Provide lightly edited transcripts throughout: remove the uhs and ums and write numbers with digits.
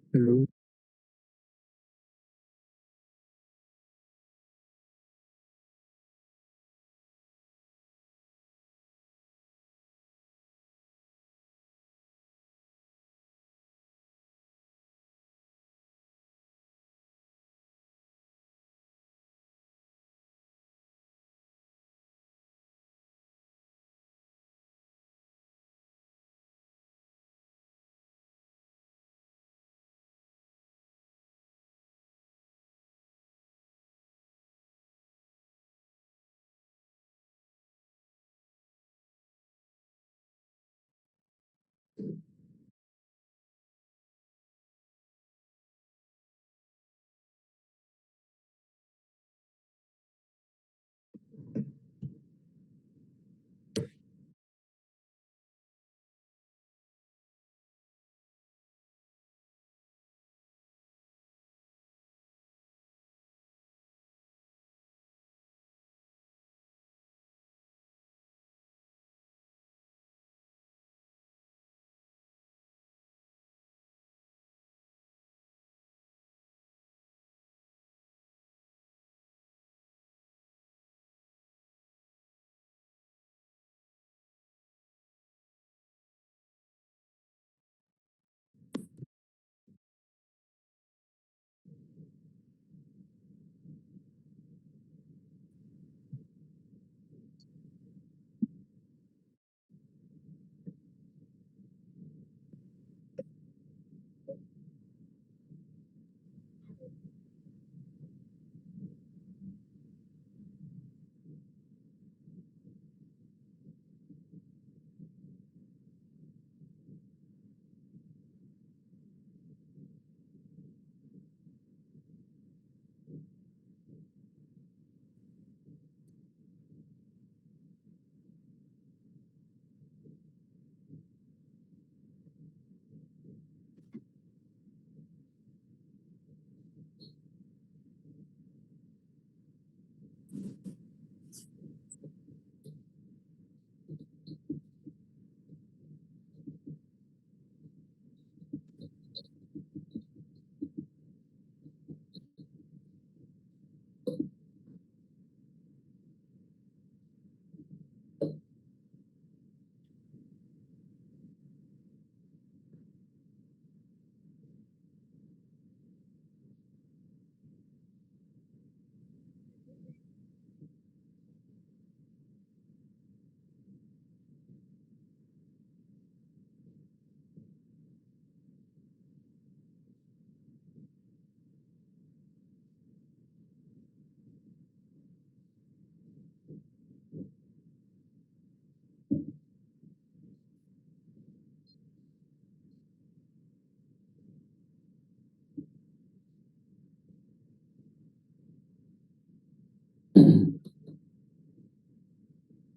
Belum.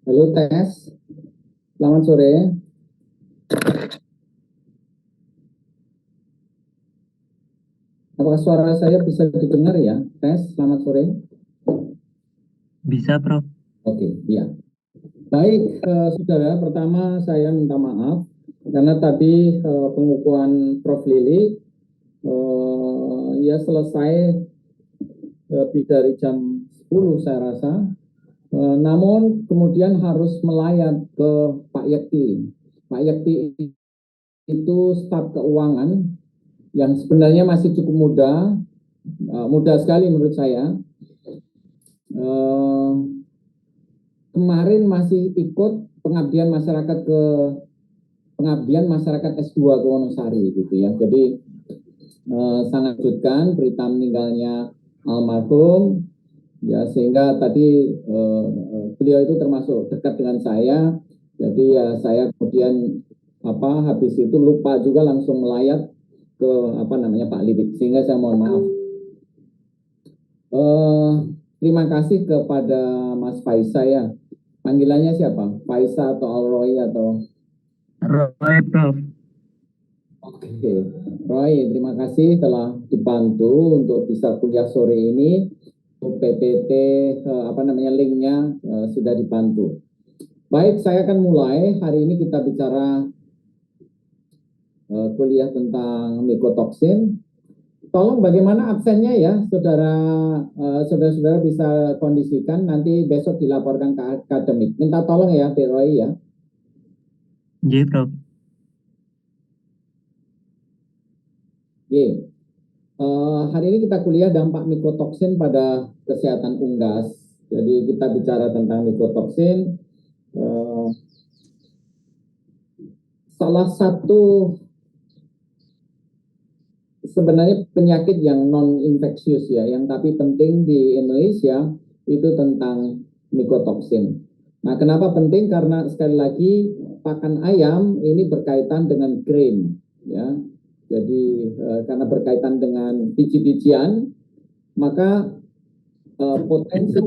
Halo tes, selamat sore. Apakah suara saya bisa didengar ya? Tes, selamat sore. Bisa, Prof. Oke, iya. Baik, saudara, pertama saya minta maaf karena tadi pengukuhan Prof. Lili ya selesai lebih dari jam 10 saya rasa. Namun kemudian harus melayat ke Pak Yekti. Pak Yekti itu staf keuangan yang sebenarnya masih cukup muda, muda sekali menurut saya. kemarin masih ikut pengabdian masyarakat S2 ke Wonosari gitu ya. Jadi sangat menyakitkan berita meninggalnya almarhum ya, sehingga tadi beliau itu termasuk dekat dengan saya. Jadi ya saya kemudian habis itu lupa juga langsung melayat ke Pak Lidik, sehingga saya mohon maaf. Terima kasih kepada Mas Faisa ya. Panggilannya siapa? Faisa atau Alroy atau Roy, Prof. Oke, Roy, terima kasih telah dibantu untuk bisa kuliah sore ini. PPT linknya sudah dibantu. Baik, saya akan mulai. Hari ini kita bicara kuliah tentang mikotoksin. Tolong bagaimana absennya ya, saudara-saudara bisa kondisikan, nanti besok dilaporkan ke akademik. Minta tolong ya, Pak Roy ya. Iya, Prof. Oke. Hari ini kita kuliah dampak mikotoksin pada kesehatan unggas. Jadi kita bicara tentang mikotoksin. Salah satu sebenarnya penyakit yang non infeksius ya, yang tapi penting di Indonesia itu tentang mikotoksin. Nah, kenapa penting? Karena sekali lagi pakan ayam ini berkaitan dengan grain ya. Jadi karena berkaitan dengan biji-bijian, maka potensi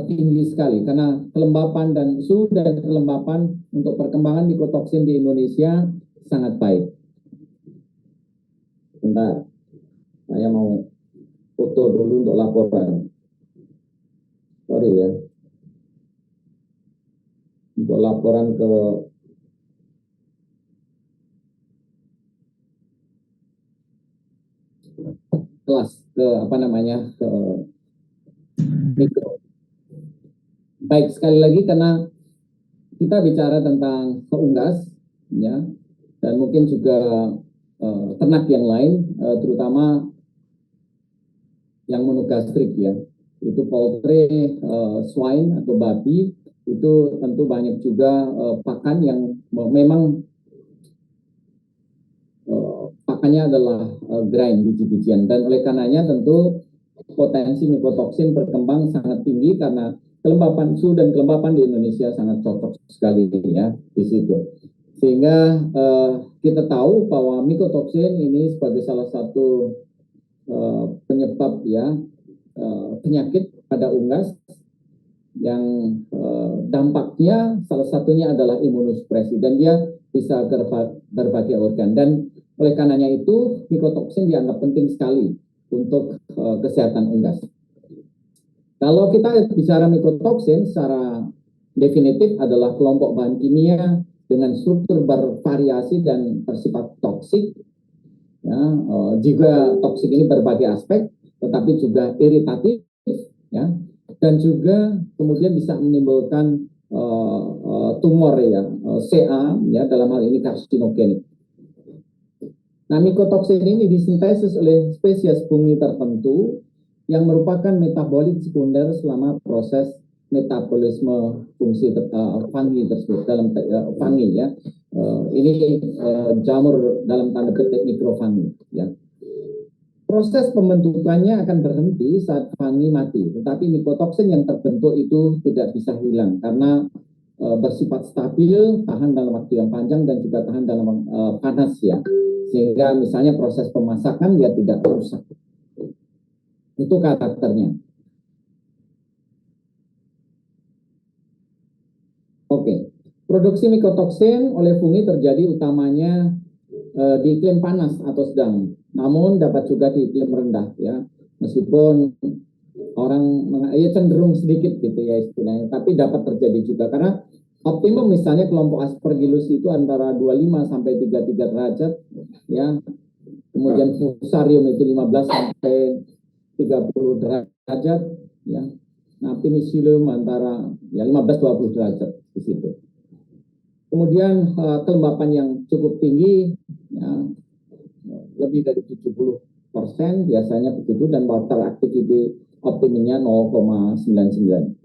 tinggi sekali karena kelembapan dan suhu dan kelembapan untuk perkembangan mikotoksin di Indonesia sangat baik. Bentar, saya mau foto dulu untuk laporan. Sorry ya, untuk laporan ke kelas ke mikro. Baik, sekali lagi karena kita bicara tentang unggas ya, dan mungkin juga ternak yang lain, terutama yang monogastrik ya, itu poultry, swine atau babi, itu tentu banyak juga pakan yang memang pakannya adalah grain, biji-bijian, dan oleh karenanya tentu potensi mikotoksin berkembang sangat tinggi karena kelembapan suhu dan kelembapan di Indonesia sangat cocok sekali ya di situ. Sehingga kita tahu bahwa mikotoksin ini sebagai salah satu penyebab ya penyakit pada unggas yang dampaknya salah satunya adalah imunosupresi dan dia bisa ke berbagai organ, dan oleh karenanya itu mikotoksin dianggap penting sekali untuk kesehatan unggas. Kalau kita bicara mikotoksin secara definitif adalah kelompok bahan kimia dengan struktur bervariasi dan bersifat toksik. Ya, juga toksik ini berbagai aspek, tetapi juga iritatif, ya, dan juga kemudian bisa menimbulkan tumor ya, CA ya, dalam hal ini karsinogenik. Nah, mikotoksin ini disintesis oleh spesies fungi tertentu yang merupakan metabolit sekunder selama proses metabolisme fungsi fungi tersebut dalam fungi ya. Ini jamur dalam tanda petik mikrofungi ya. Proses pembentukannya akan berhenti saat fungi mati, tetapi mikotoksin yang terbentuk itu tidak bisa hilang karena bersifat stabil, tahan dalam waktu yang panjang dan juga tahan dalam panas ya. Sehingga misalnya proses pemasakan dia tidak rusak. Itu karakternya. Oke. Produksi mikotoksin oleh fungi terjadi utamanya di iklim panas atau sedang, namun dapat juga di iklim rendah ya. Meskipun orang cenderung sedikit gitu ya istilahnya, tapi dapat terjadi juga karena optimum misalnya kelompok Aspergillus itu antara 25 sampai 33 derajat ya. Kemudian Fusarium itu 15 sampai 30 derajat ya. Nah, Penicillium antara ya 15-20 derajat di situ. Kemudian kelembapan yang cukup tinggi ya, lebih dari 70% biasanya begitu, dan water activity optimumnya 0,99.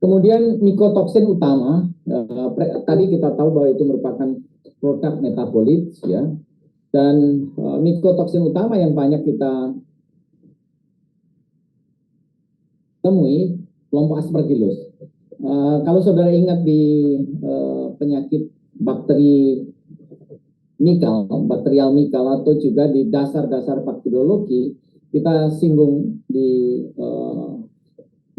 Kemudian mikotoksin utama, tadi kita tahu bahwa itu merupakan produk metabolit, ya. Dan mikotoksin utama yang banyak kita temui kelompok Aspergillus. Kalau saudara ingat di penyakit bakterial mikal atau juga di dasar-dasar bakteriologi, kita singgung di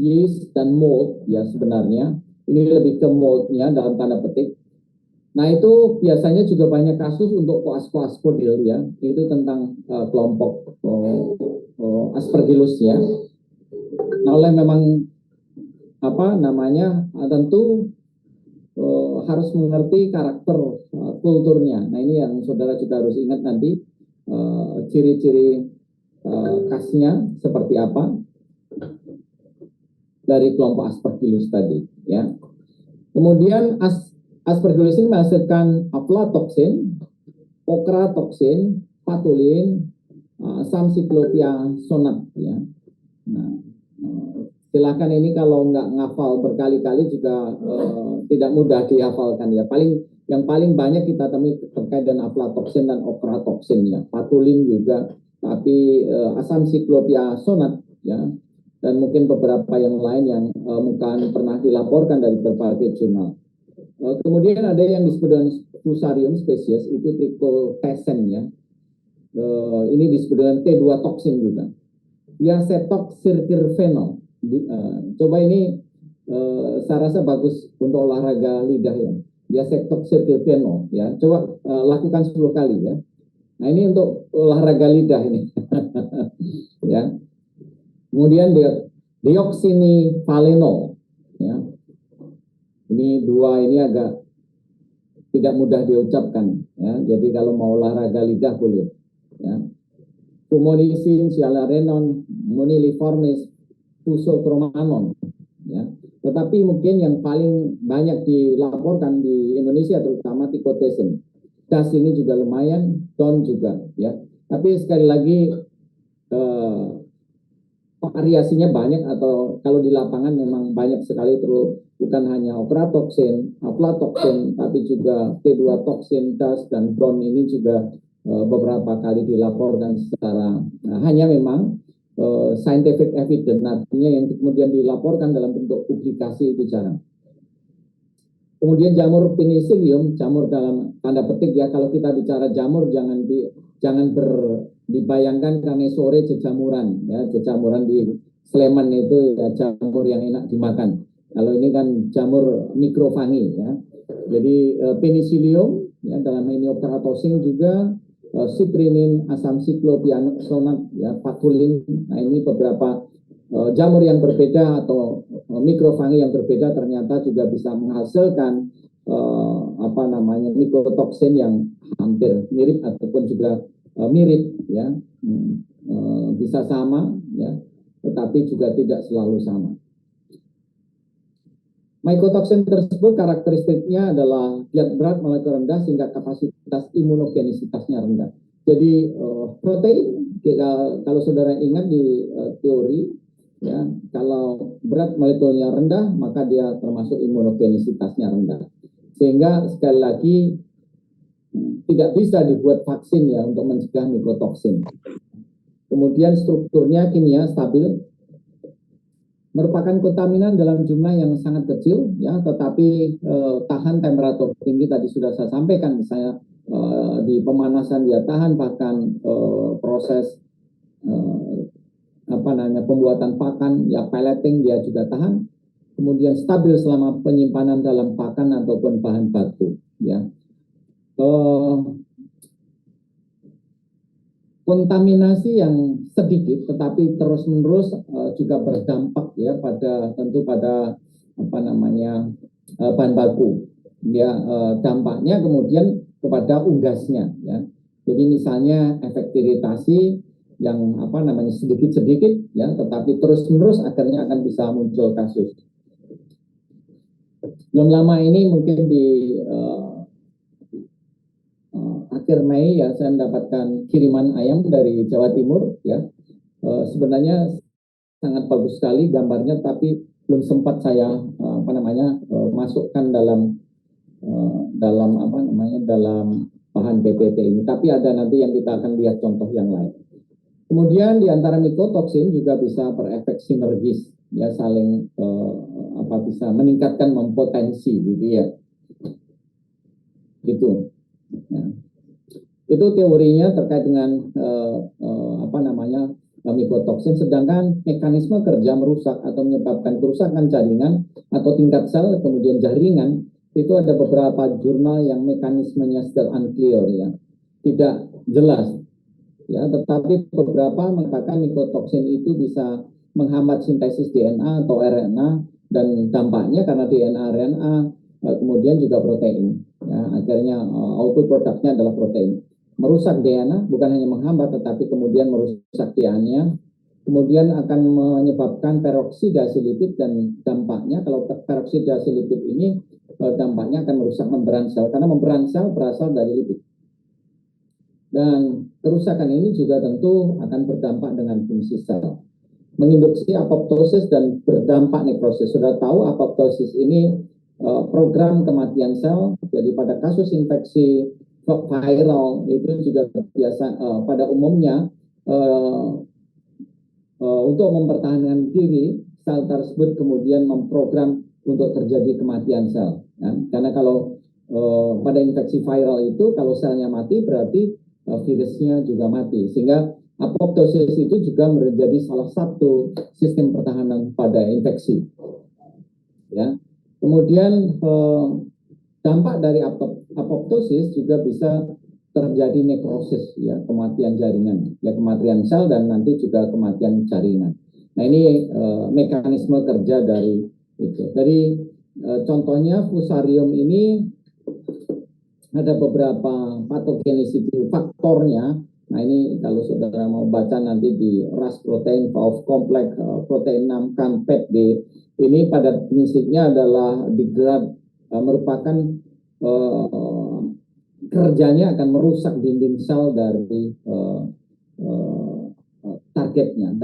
yeast dan mold, ya sebenarnya ini lebih ke moldnya dalam tanda petik. Nah itu biasanya juga banyak kasus untuk koas-koaspodil, ya, itu tentang kelompok Aspergillus, ya. Nah oleh memang tentu harus mengerti karakter kulturnya. Nah ini yang saudara juga harus ingat nanti, ciri-ciri khasnya seperti apa dari kelompok Aspergillus tadi, ya. Kemudian Aspergillus ini menghasilkan aflatoksin, okratoxin, patulin, Samcyclopia sonat, ya. Nah, silakan ini kalau nggak ngafal berkali-kali juga tidak mudah dihafalkan, ya. Yang paling banyak kita temui terkait dengan aflatoksin dan okratoxin, ya. Patulin juga, tapi Samcyclopia sonat, ya. Dan mungkin beberapa yang lain yang mungkin pernah dilaporkan dari berbagai jurnal. Kemudian ada yang disebut dengan Fusarium spesies, itu Trichotesen, ya. Ini disebut dengan T2 toksin juga. Diacetok sirkirfenol. Coba ini saya rasa bagus untuk olahraga lidah, ya. Diacetok sirkirfenol, ya. Coba lakukan 10 kali, ya. Nah ini untuk olahraga lidah ini. Ya. Kemudian deoksinivalenol, ya. Ini dua ini agak tidak mudah diucapkan, ya. Jadi kalau mau olahraga lidah boleh, ya. Fumonisin, sialarenon, moniliformis, fusochromanon, ya. Tetapi mungkin yang paling banyak dilaporkan di Indonesia terutama Trichotesen. Das ini juga lumayan, don juga, ya. Tapi sekali lagi variasinya banyak, atau kalau di lapangan memang banyak sekali, terus bukan hanya okratoxin, aflatoxin, tapi juga T2 toksin, DAS, dan DON ini juga beberapa kali dilaporkan secara hanya memang scientific evidence, artinya yang kemudian dilaporkan dalam bentuk publikasi itu jarang. Kemudian jamur penicillium, jamur dalam tanda petik, ya. Kalau kita bicara jamur jangan dibayangkan karena sore jejamuran, ya. Jejamuran di Sleman itu, ya, jamur yang enak dimakan. Kalau ini kan jamur mikrofangi, ya. Jadi penicillium, ya, dalam ini okratoxin juga, citrinin, Samcyclopia sonat, ya, patulin. Nah ini beberapa jamur yang berbeda atau mikrofangi yang berbeda ternyata juga bisa menghasilkan mikotoksin yang hampir mirip ataupun juga mirip, ya. Bisa sama, ya, tetapi juga tidak selalu sama. Mycotoxin tersebut karakteristiknya adalah zat berat molekul rendah sehingga kapasitas imunogenisitasnya rendah. Jadi protein, kalau saudara ingat di teori, ya, kalau berat molekulnya rendah maka dia termasuk imunogenisitasnya rendah. Sehingga sekali lagi tidak bisa dibuat vaksin, ya, untuk mencegah mycotoxin. Kemudian strukturnya kimia stabil, merupakan kontaminan dalam jumlah yang sangat kecil, ya, tetapi tahan temperatur tinggi. Tadi sudah saya sampaikan, misalnya di pemanasan dia tahan, bahkan proses pembuatan pakan, ya, pelleting dia juga tahan. Kemudian stabil selama penyimpanan dalam pakan ataupun bahan baku, ya. Kontaminasi yang sedikit tetapi terus-menerus juga berdampak, ya, pada bahan baku, ya. Dampaknya kemudian kepada unggasnya, ya. Jadi misalnya efek iritasi yang sedikit-sedikit, ya, tetapi terus-menerus akhirnya akan bisa muncul kasus. Belum lama ini mungkin di akhir Mei, ya, saya mendapatkan kiriman ayam dari Jawa Timur, ya. sebenarnya sangat bagus sekali gambarnya, tapi belum sempat saya masukkan dalam bahan PPT ini. Tapi ada nanti yang kita akan lihat contoh yang lain. Kemudian di antara mikotoksin juga bisa berefek sinergis, ya saling bisa meningkatkan mempotensi gitu ya. Gitu. Ya. Itu teorinya terkait dengan mikotoksin. Sedangkan mekanisme kerja merusak atau menyebabkan kerusakan jaringan atau tingkat sel kemudian jaringan, itu ada beberapa jurnal yang mekanismenya still unclear, ya, tidak jelas, ya. Tetapi beberapa mengatakan mikotoksin itu bisa menghambat sintesis DNA atau RNA, dan dampaknya karena DNA RNA kemudian juga protein, ya, akhirnya output produknya adalah protein. Merusak DNA bukan hanya menghambat, tetapi kemudian merusak DNA, kemudian akan menyebabkan peroksidasi lipid, dan dampaknya kalau peroksidasi lipid ini dampaknya akan merusak membran sel, karena membran sel berasal dari lipid. Dan kerusakan ini juga tentu akan berdampak dengan fungsi sel, menginduksi apoptosis dan berdampak nekrosis. Sudah tahu apoptosis ini program kematian sel. Jadi pada kasus infeksi viral itu juga biasa pada umumnya untuk mempertahankan diri, sel tersebut kemudian memprogram untuk terjadi kematian sel, ya. Karena kalau pada infeksi viral itu kalau selnya mati berarti virusnya juga mati, sehingga apoptosis itu juga menjadi salah satu sistem pertahanan pada infeksi, ya. Kemudian dampak dari apoptosis juga bisa terjadi nekrosis, ya, kematian jaringan, ya, kematian sel dan nanti juga kematian jaringan. Nah, ini mekanisme kerja dari itu. Dari contohnya fusarium ini ada beberapa pathogenicity faktornya. Nah, ini kalau saudara mau baca nanti di RAS protein of complex protein 6 CAMPET-B, ini pada prinsipnya adalah degrad, merupakan kerjanya akan merusak dinding sel dari targetnya.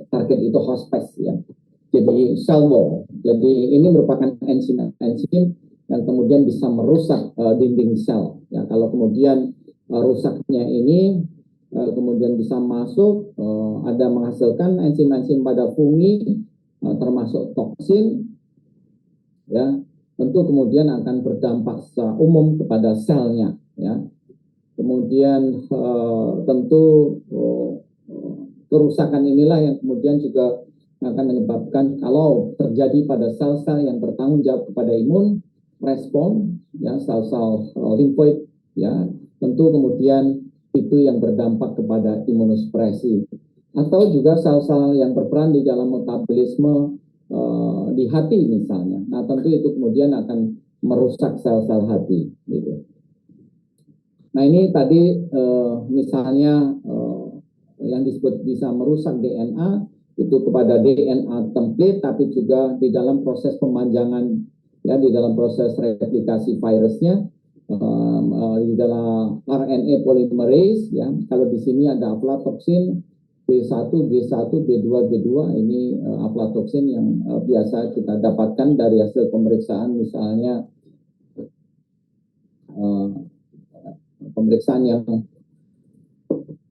Target itu hospes, ya. Jadi cell wall. Jadi ini merupakan enzim yang kemudian bisa merusak dinding sel. Ya, kalau kemudian rusaknya ini kemudian bisa masuk, ada menghasilkan enzim-enzim pada fungi, termasuk toksin, ya, tentu kemudian akan berdampak secara umum kepada selnya, ya. Kemudian tentu kerusakan inilah yang kemudian juga akan menyebabkan kalau terjadi pada sel-sel yang bertanggung jawab kepada imun respon, ya, sel-sel limfoid, ya, tentu kemudian itu yang berdampak kepada imunosupresi, atau juga sel-sel yang berperan di dalam metabolisme di hati misalnya. Nah, tentu itu kemudian akan merusak sel-sel hati, gitu. Nah, ini tadi misalnya yang disebut bisa merusak DNA itu kepada DNA template, tapi juga di dalam proses pemanjangan, ya, di dalam proses replikasi virusnya, di dalam RNA polymerase, ya. Kalau di sini ada aflatoksin B1, G1, B2, B2, ini aflatoksin yang biasa kita dapatkan dari hasil pemeriksaan, misalnya pemeriksaan yang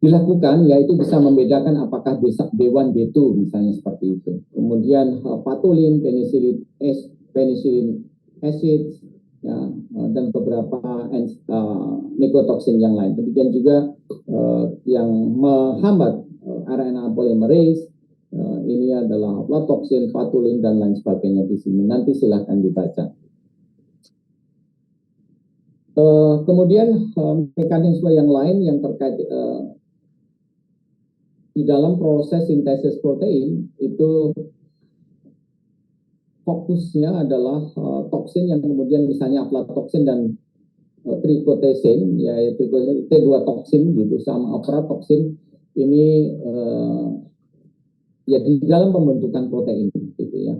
dilakukan, yaitu bisa membedakan apakah B1, B2 misalnya seperti itu. Kemudian patulin, penicillin acid, ya, dan beberapa mikotoksin yang lain. Demikian juga yang menghambat RNA polymerase, ini adalah aflatoksin, patulin, dan lain sebagainya di sini. Nanti silahkan dibaca. Kemudian mekanisme yang lain yang terkait di dalam proses sintesis protein itu fokusnya adalah toksin yang kemudian misalnya aflatoksin dan trikotesin, yaitu T2 toksin gitu, sama aflatoksin ini ya di dalam pembentukan protein gitu, ya.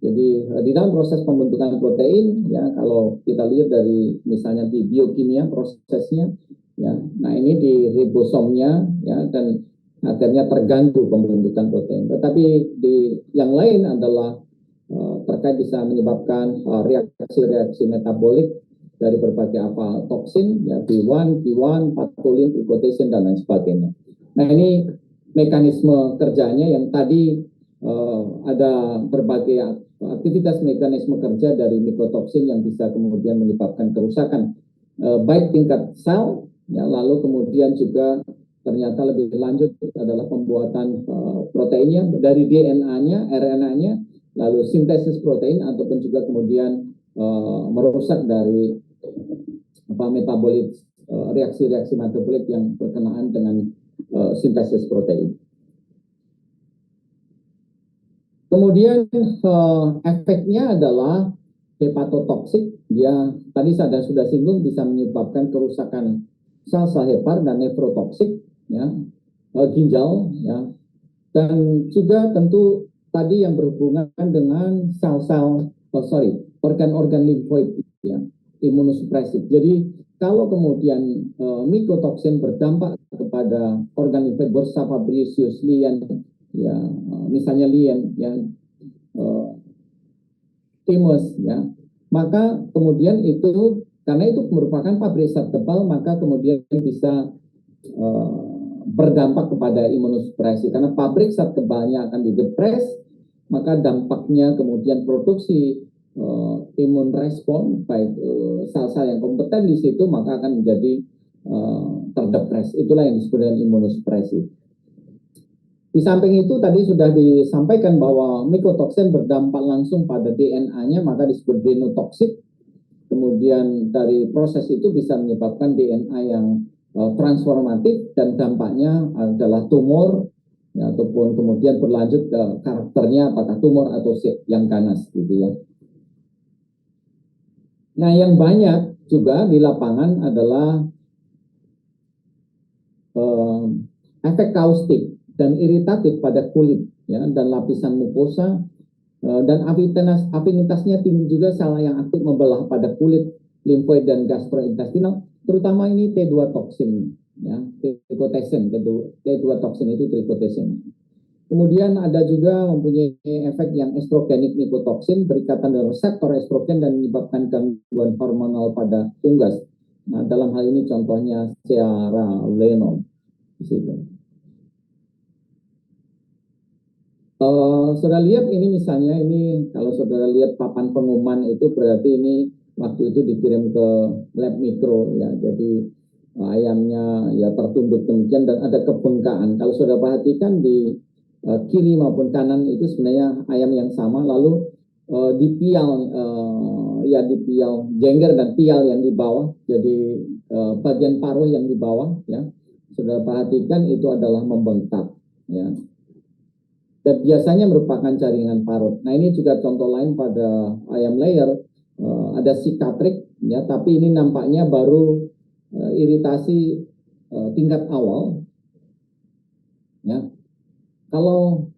Jadi di dalam proses pembentukan protein, ya, kalau kita lihat dari misalnya di biokimia prosesnya, ya, nah ini di ribosomnya, ya, dan akhirnya terganggu pembentukan protein. Tetapi di yang lain adalah terkait bisa menyebabkan reaksi-reaksi metabolik dari berbagai toksin, ya B1, Q1, patulin, trikotesin, dan lain sebagainya. Nah, ini mekanisme kerjanya yang tadi ada berbagai aktivitas mekanisme kerja dari mikotoksin yang bisa kemudian menyebabkan kerusakan baik tingkat sel, ya, lalu kemudian juga ternyata lebih lanjut adalah pembuatan proteinnya dari DNA-nya, RNA-nya, lalu sintesis protein ataupun juga kemudian merusak dari metabolit, reaksi-reaksi metabolik yang berkenaan dengan sintesis protein. Kemudian efeknya adalah hepatotoksik. Dia tadi saya sudah singgung bisa menyebabkan kerusakan sel-sel hepar dan nefrotoksik, ya, ginjal, ya, dan juga tentu tadi yang berhubungan dengan sel-sel, organ-organ limfoid, ya, imunosupresif. Jadi kalau kemudian mikotoksin berdampak kepada organ limfoid, Bursa Fabricius, Lien, ya, misalnya Lien, ya, Thymus, ya, maka kemudian itu karena itu merupakan pabrik zat tebal, maka kemudian bisa berdampak kepada imunosupresi karena pabrik zat tebalnya akan didepres, maka dampaknya kemudian produksi imun respon baik sel-sel yang kompeten di situ maka akan menjadi terdepres. Itulah yang disebut dengan imunosupresi. Di samping itu tadi sudah disampaikan bahwa mikotoksin berdampak langsung pada DNA-nya, maka disebut genotoksik. Kemudian dari proses itu bisa menyebabkan DNA yang transformatif dan dampaknya adalah tumor, ya, ataupun kemudian berlanjut ke karakternya apakah tumor atau yang ganas gitu ya. Nah, yang banyak juga di lapangan adalah efek kaustik dan iritatif pada kulit, ya, dan lapisan mukosa, dan afinitasnya tinggi juga sel yang aktif membelah pada kulit, limfoid dan gastrointestinal, terutama ini T2 toksin, ya, trikotesin, T2 toksin itu trikotesin. Kemudian ada juga mempunyai efek yang estrogenik mikotoksin berikatan dengan reseptor estrogen dan menyebabkan gangguan hormonal pada unggas. Nah, dalam hal ini contohnya Sierra Leone di situ. Saudara lihat ini misalnya ini kalau saudara lihat papan pengumuman itu berarti ini waktu itu dikirim ke lab mikro, ya, jadi ayamnya ya tertunduk demikian dan ada kebengkakan. Kalau saudara perhatikan di kiri maupun kanan itu sebenarnya ayam yang sama, lalu dipial jengger dan pial yang di bawah, jadi bagian paruh yang di bawah, ya, saudara perhatikan itu adalah membengkak, ya. Dan biasanya merupakan jaringan parut. Nah, ini juga contoh lain pada ayam layer, ada sikatrik, ya, tapi ini nampaknya baru iritasi tingkat awal, ya. Kalau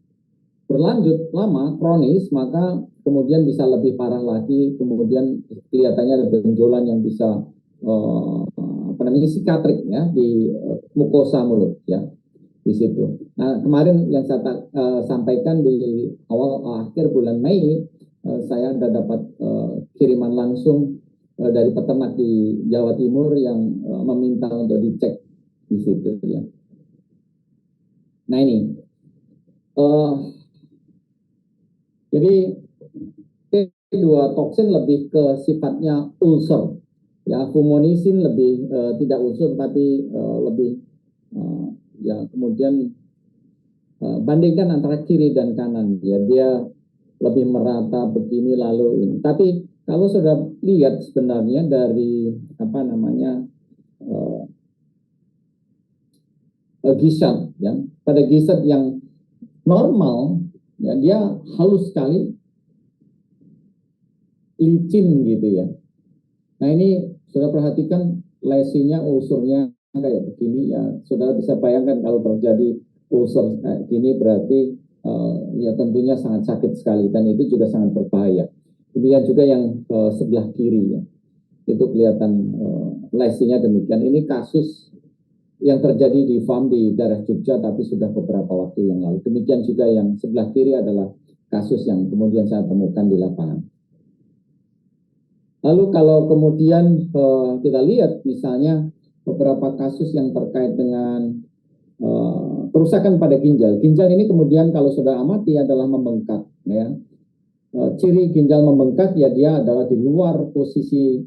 berlanjut lama, kronis, maka kemudian bisa lebih parah lagi, kemudian kelihatannya ada benjolan yang bisa sikatrik, ya, di mukosa mulut, ya, di situ. Nah, kemarin yang saya sampaikan di akhir bulan Mei, saya ada dapat kiriman langsung dari peternak di Jawa Timur yang meminta untuk dicek di situ, ya. Nah, ini jadi T2 toksin lebih ke sifatnya ulcer, ya, fumonisin lebih tidak ulcer tapi lebih ya, kemudian bandingkan antara kiri dan kanan, ya, dia lebih merata begini lalu ini. Tapi kalau sudah lihat sebenarnya dari gisat, ya, pada gisat yang normal, ya, dia halus sekali, licin gitu, ya. Nah, ini sudah perhatikan lesinya, ulsurnya kayak begini, ya, saudara bisa bayangkan kalau terjadi ulcer kayak gini berarti ya tentunya sangat sakit sekali dan itu juga sangat berbahaya. Kemudian juga yang sebelah kiri, ya, itu kelihatan lesinya demikian. Ini kasus yang terjadi di farm di daerah Jogja, tapi sudah beberapa waktu yang lalu. Demikian juga yang sebelah kiri adalah kasus yang kemudian saya temukan di lapangan. Lalu kalau kemudian kita lihat misalnya beberapa kasus yang terkait dengan kerusakan pada ginjal. Ginjal ini kemudian kalau sudah amati adalah membengkak, ya. Ciri ginjal membengkak ya dia adalah di luar posisi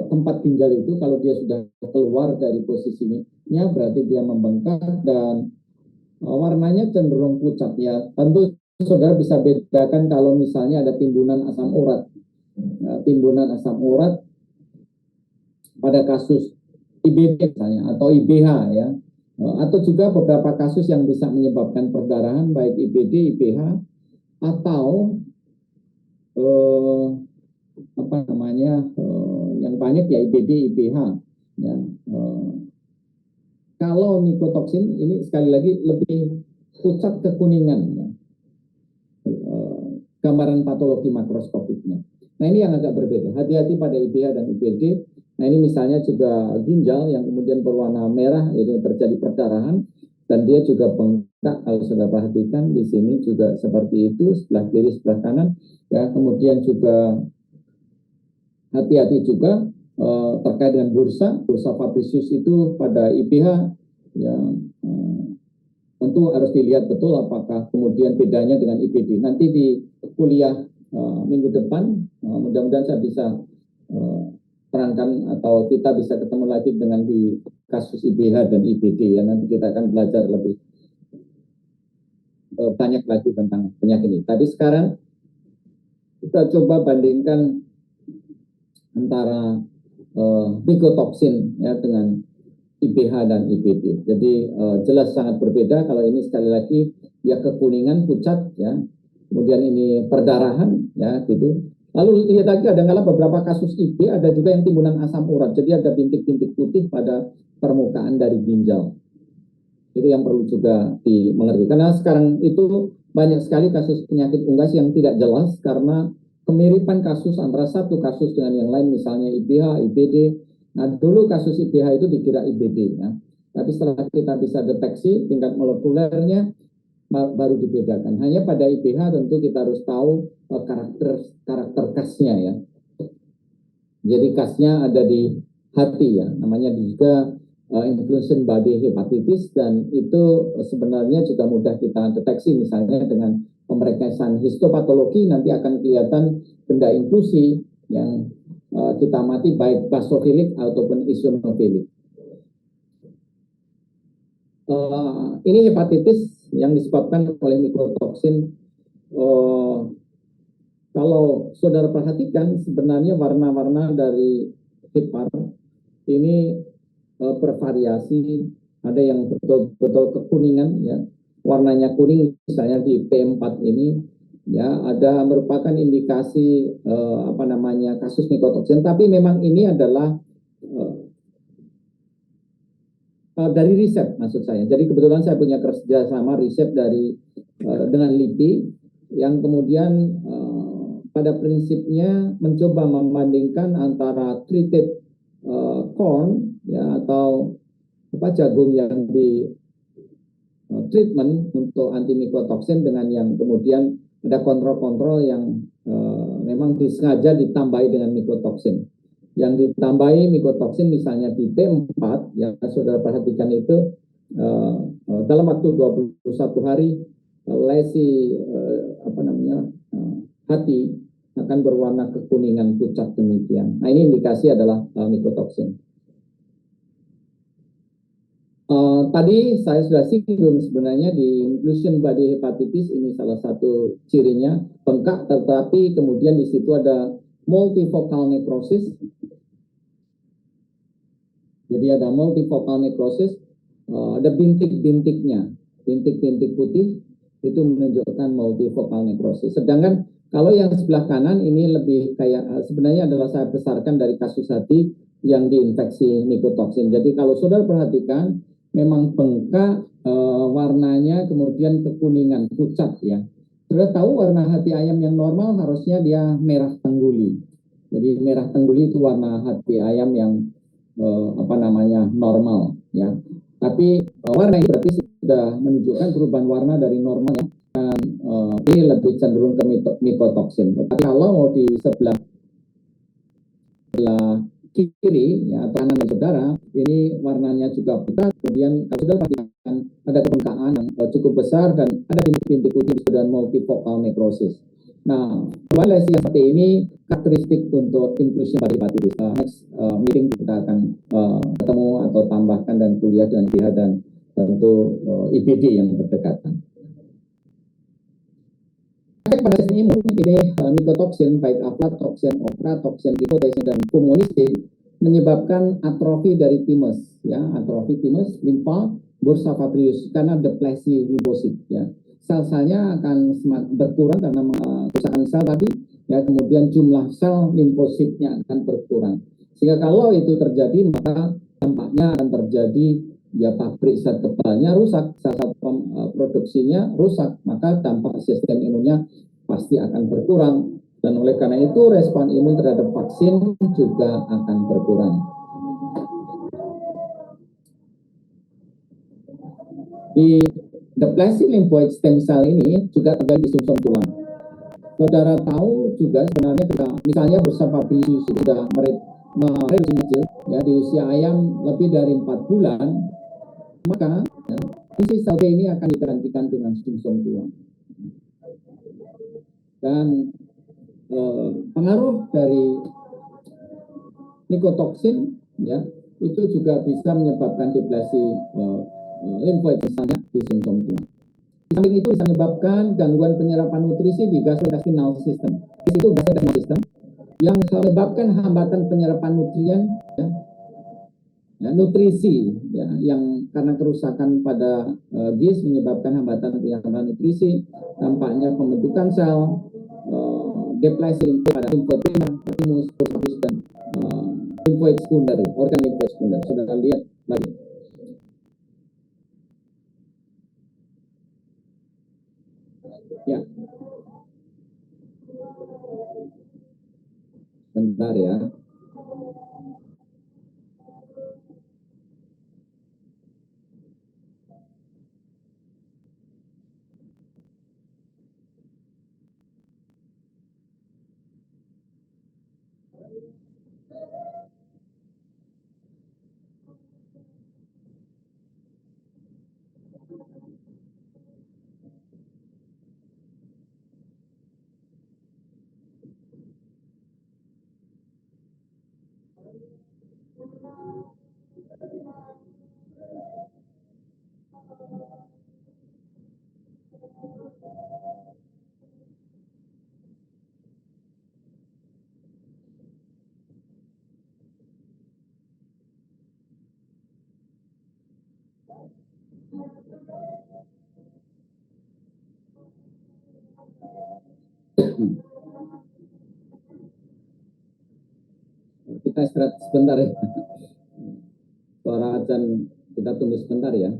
tempat ginjal itu. Kalau dia sudah keluar dari posisinya berarti dia membengkak dan warnanya cenderung pucat, ya. Tentu saudara bisa bedakan kalau misalnya ada timbunan asam urat. Timbunan asam urat pada kasus IBD misalnya atau IBH, ya, atau juga beberapa kasus yang bisa menyebabkan perdarahan baik IBD, IBH atau yang banyak ya IBD, IBH, ya. Kalau mikotoksin ini sekali lagi lebih pucat kekuningan, ya. Gambaran patologi makroskopiknya. Nah ini yang agak berbeda. Hati-hati pada IBH dan IBD. Nah ini misalnya juga ginjal yang kemudian berwarna merah, itu terjadi perdarahan dan dia juga bengkak. Kalau sudah perhatikan di sini juga seperti itu, sebelah kiri, sebelah kanan. Ya kemudian juga hati-hati juga terkait dengan bursa Fabricius itu pada IBH, ya. Tentu harus dilihat betul apakah kemudian bedanya dengan IBD. Nanti di kuliah minggu depan, mudah-mudahan saya bisa terangkan atau kita bisa ketemu lagi dengan di kasus IBH dan IBD, ya. Nanti kita akan belajar lebih banyak lagi tentang penyakit ini. Tapi sekarang kita coba bandingkan antara mikotoksin, ya, dengan IBH dan IBD. Jadi jelas sangat berbeda. Kalau ini sekali lagi dia kekuningan, pucat, ya. Kemudian ini perdarahan, ya, gitu. Lalu lihat lagi kadang-kala beberapa kasus IB ada juga yang timbunan asam urat. Jadi ada bintik-bintik putih pada permukaan dari ginjal. Itu yang perlu juga dimengerti. Karena sekarang itu banyak sekali kasus penyakit unggas yang tidak jelas karena kemiripan kasus antara satu kasus dengan yang lain, misalnya IBH, IBD. Nah, dulu kasus IBH itu dikira IBD, ya. Tapi setelah kita bisa deteksi tingkat molekulernya baru dibedakan. Hanya pada IBH tentu kita harus tahu karakter kasnya, ya. Jadi kasnya ada di hati, ya. Namanya juga inclusion body hepatitis dan itu sebenarnya juga mudah kita deteksi misalnya dengan pemeriksaan histopatologi nanti akan kelihatan benda inklusi yang kita amati baik basofilik ataupun eosinofilik. Ini hepatitis yang disebabkan oleh mikotoksin. Kalau saudara perhatikan sebenarnya warna-warna dari hepar ini bervariasi. Ada yang betul-betul kekuningan, ya, warnanya kuning misalnya di P4 ini, ya, ada merupakan indikasi kasus mikotoksin. Tapi memang ini adalah dari riset maksud saya. Jadi kebetulan saya punya kerjasama riset dengan LIPI yang kemudian pada prinsipnya mencoba membandingkan antara treated corn, ya, atau jagung yang di treatment untuk anti mikotoksin dengan yang kemudian ada kontrol-kontrol yang memang disengaja ditambahi dengan mikotoksin. Yang ditambahi mikotoksin misalnya di P4, yang saudara perhatikan itu dalam waktu 21 hari lesi hati akan berwarna kekuningan pucat demikian. Nah ini indikasi adalah mikotoksin. Tadi saya sudah singgung sebenarnya di inclusion body hepatitis ini salah satu cirinya bengkak, tetapi kemudian di situ ada multifocal necrosis. Jadi ada multifocal necrosis, ada bintik-bintiknya, bintik-bintik putih itu menunjukkan multifocal necrosis. Sedangkan kalau yang sebelah kanan ini lebih kayak sebenarnya adalah saya besarkan dari kasus hati yang diinfeksi mikotoksin. Jadi kalau saudara perhatikan memang bengkak, warnanya kemudian kekuningan, pucat, ya. Sudah tahu warna hati ayam yang normal harusnya dia merah tengguli. Jadi merah tengguli itu warna hati ayam yang normal, ya. Tapi warna ini berarti sudah menunjukkan perubahan warna dari normalnya, dan ini lebih cenderung ke mikotoksin. Tapi kalau mau di sebelah kiri ya, atau kanan dari saudara, ini warnanya juga putih. Kemudian kalau sudah perhatikan ada kebengkakan yang cukup besar dan ada bintik-bintik putih dan multifocal necrosis. Nah, lesi yang seperti ini karakteristik untuk inclusion pada hepatitis. Next meeting kita akan ketemu atau tambahkan dan kuliah dengan pihak dan tentu IBD yang berdekatan. Pada sistem imun ini mikotoksin baik aflatoksin, oflatoksin, lipotoksin dan pulmonisin menyebabkan atrofi dari timus, ya, atrofi timus, limfa, bursa fabrius karena deplesi limfosit, ya. Sel-selnya akan berkurang karena kerusakan sel tadi, ya, kemudian jumlah sel limfositnya akan berkurang. Sehingga kalau itu terjadi, maka dampaknya akan terjadi, ya, pabrik zat kebalnya rusak, zat produksinya rusak, maka dampak sistem imunnya pasti akan berkurang, dan oleh karena itu respon imun terhadap vaksin juga akan berkurang. Di deplesi limfoid stem cell ini juga terjadi di sumsum tulang. Saudara tahu juga sebenarnya ketika misalnya bursa fabrius sudah mereduksi kecil, ya, di usia ayam lebih dari 4 bulan, maka ya, fungsi sel B ini akan digantikan dengan sumsum tulang. Dan pengaruh dari nikotoksin, ya, itu juga bisa menyebabkan deplesi limfoid misalnya di sumsum tulang. Di samping itu bisa menyebabkan gangguan penyerapan nutrisi di gastrointestinal system. Di situ gastrointestinal system yang menyebabkan hambatan penyerapan nutrien, ya, ya, nutrisi, ya, yang karena kerusakan pada GIS menyebabkan hambatan penyerapan nutrisi, tampaknya pembentukan sel, deplesi pada limfoid primer, timus, dan limfoid sekunder, organ limfoid sekunder. Sudah lihat lagi. Ya. Bentar ya. Kita istirahat sebentar ya. Suara azan kita tunggu sebentar ya.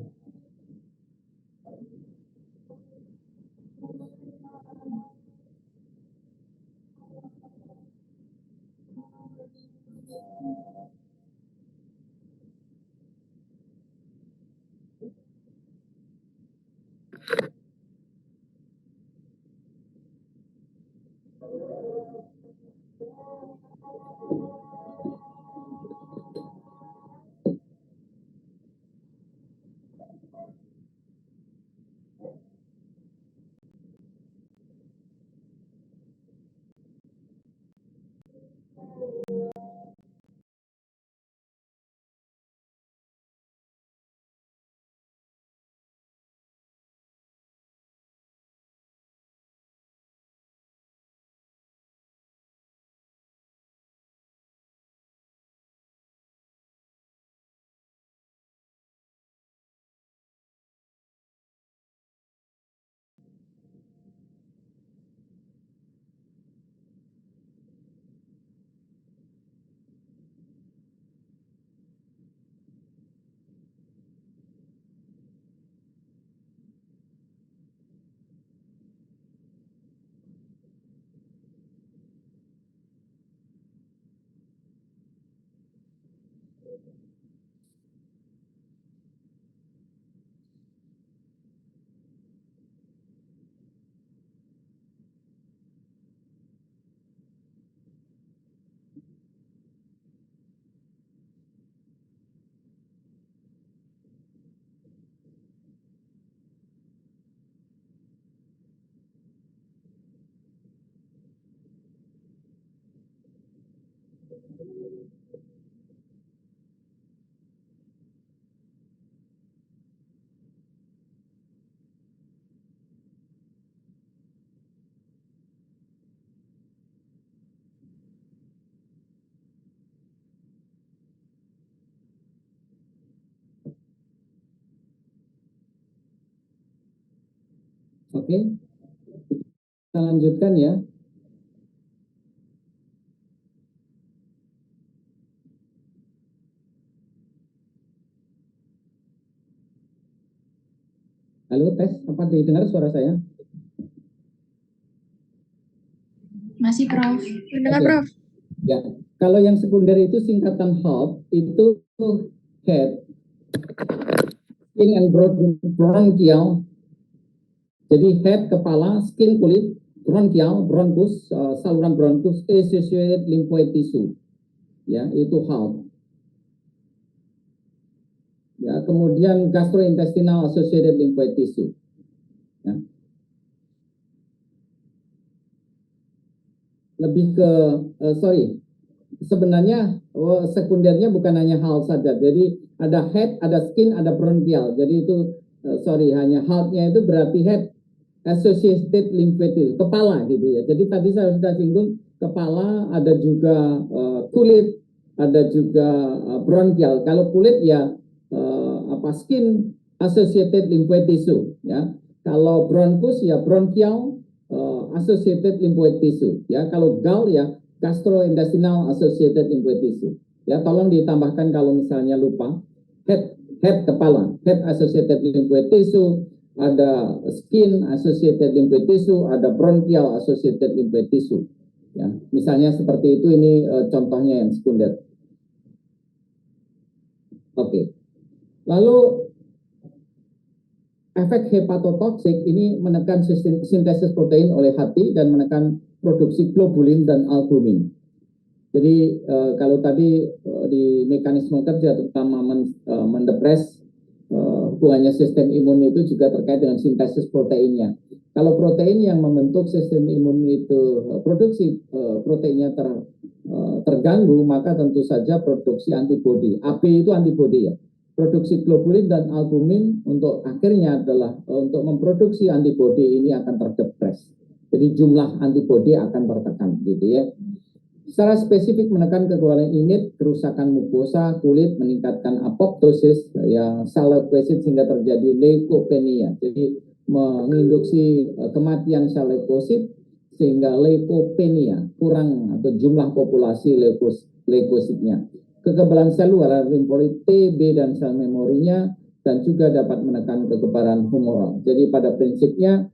Oke, kita lanjutkan ya. Halo, tes, apa didengar suara saya? Masih, Prof. Mendengar, Oke. Prof. Ya, kalau yang sekunder itu singkatan HALT itu head, skin and bronchial. Jadi head kepala, skin kulit, bronchial, bronchus, saluran bronchus, associated lymphoid tissue. Ya, itu HALT. Ya, kemudian gastrointestinal associated lymphoid tissue. Ya. Lebih ke sebenarnya sekundernya bukan hanya HALT saja. Jadi ada head, ada skin, ada bronchial. Jadi itu hanya HALT-nya itu berarti head associated lymphoid tissue, kepala gitu ya. Jadi tadi saya sudah singgung kepala, ada juga kulit, ada juga bronchial. Kalau kulit ya skin associated lymphoid tissue ya. Kalau bronchus ya bronchial associated lymphoid tissue ya. Kalau gall ya gastrointestinal associated lymphoid tissue. Ya, tolong ditambahkan kalau misalnya lupa. Head kepala, head associated lymphoid tissue, ada skin associated lymphoid tissue, ada bronchial associated lymphoid tissue. Ya, misalnya seperti itu, ini contohnya yang sekunder. Oke. Lalu efek hepatotoksik ini menekan sintesis protein oleh hati dan menekan produksi globulin dan albumin. Jadi kalau tadi di mekanisme kerja terutama mendepres hubungannya sistem imun itu juga terkait dengan sintesis proteinnya. Kalau protein yang membentuk sistem imun itu produksi proteinnya terganggu, maka tentu saja produksi antibodi. AB itu antibodi ya. Produksi globulin dan albumin untuk akhirnya adalah untuk memproduksi antibodi ini akan terdepres. Jadi jumlah antibodi akan tertekan gitu ya. Secara spesifik menekan kekebalan innate, kerusakan mukosa kulit, meningkatkan apoptosis, ya sel leukosit sehingga terjadi leukopenia. Jadi menginduksi kematian sel leukosit sehingga leukopenia, kurang atau jumlah populasi leukositnya. Kekebalan seluler, limfosit T, B dan sel memorinya, dan juga dapat menekan kekebalan humoral. Jadi pada prinsipnya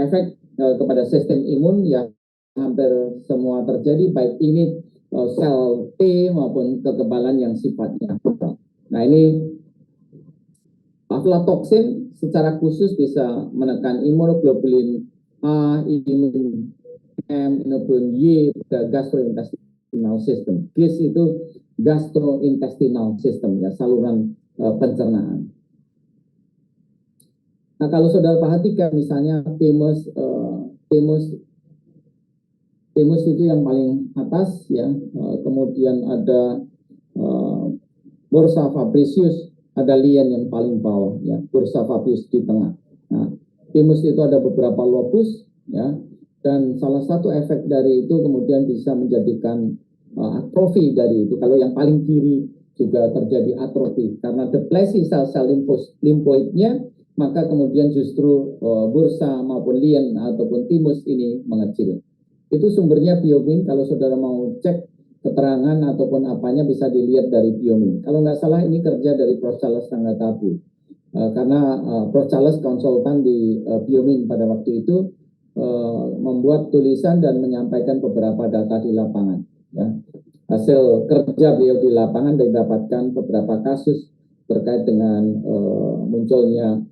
efek kepada sistem imun yang hampir semua terjadi, baik ini sel T maupun kekebalan yang sifatnya total. Nah ini aflatoksin secara khusus bisa menekan imunoglobulin A, imunoglobulin M, imunoglobulin Y, gastrointestinal system. GIS itu gastrointestinal system ya, saluran pencernaan. Nah kalau saudara perhatikan misalnya thymus itu yang paling atas ya, kemudian ada bursa fabricius, ada lien yang paling bawah ya, bursa fabricius di tengah. Nah, thymus itu ada beberapa lobus ya, dan salah satu efek dari itu kemudian bisa menjadikan atrofi dari itu. Kalau yang paling kiri juga terjadi atrofi karena deplesi sel-sel limfoidnya, maka kemudian justru bursa maupun lien ataupun thymus ini mengecil. Itu sumbernya biomin. Kalau saudara mau cek keterangan ataupun apanya bisa dilihat dari biomin. Kalau nggak salah ini kerja dari Prof. Charles Tanggatabu. Karena Prof. Charles konsultan di biomin pada waktu itu membuat tulisan dan menyampaikan beberapa data di lapangan. Ya. Hasil kerja beliau di lapangan dan dapatkan beberapa kasus terkait dengan munculnya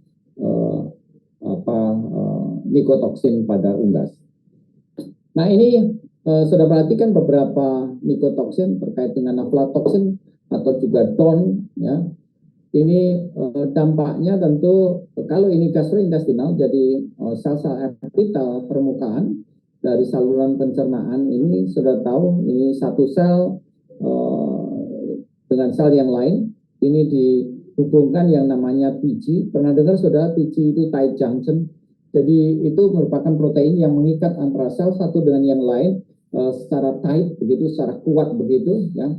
mikotoksin pada unggas. Nah ini sudah perhatikan beberapa mikotoksin terkait dengan aflatoksin atau juga DON ya. Ini dampaknya tentu kalau ini gastrointestinal, jadi sel-sel epitel permukaan dari saluran pencernaan ini sudah tahu ini satu sel dengan sel yang lain ini dihubungkan yang namanya TG. Pernah dengar saudara TG itu tight junction? Jadi itu merupakan protein yang mengikat antara sel satu dengan yang lain secara tight begitu, secara kuat begitu ya.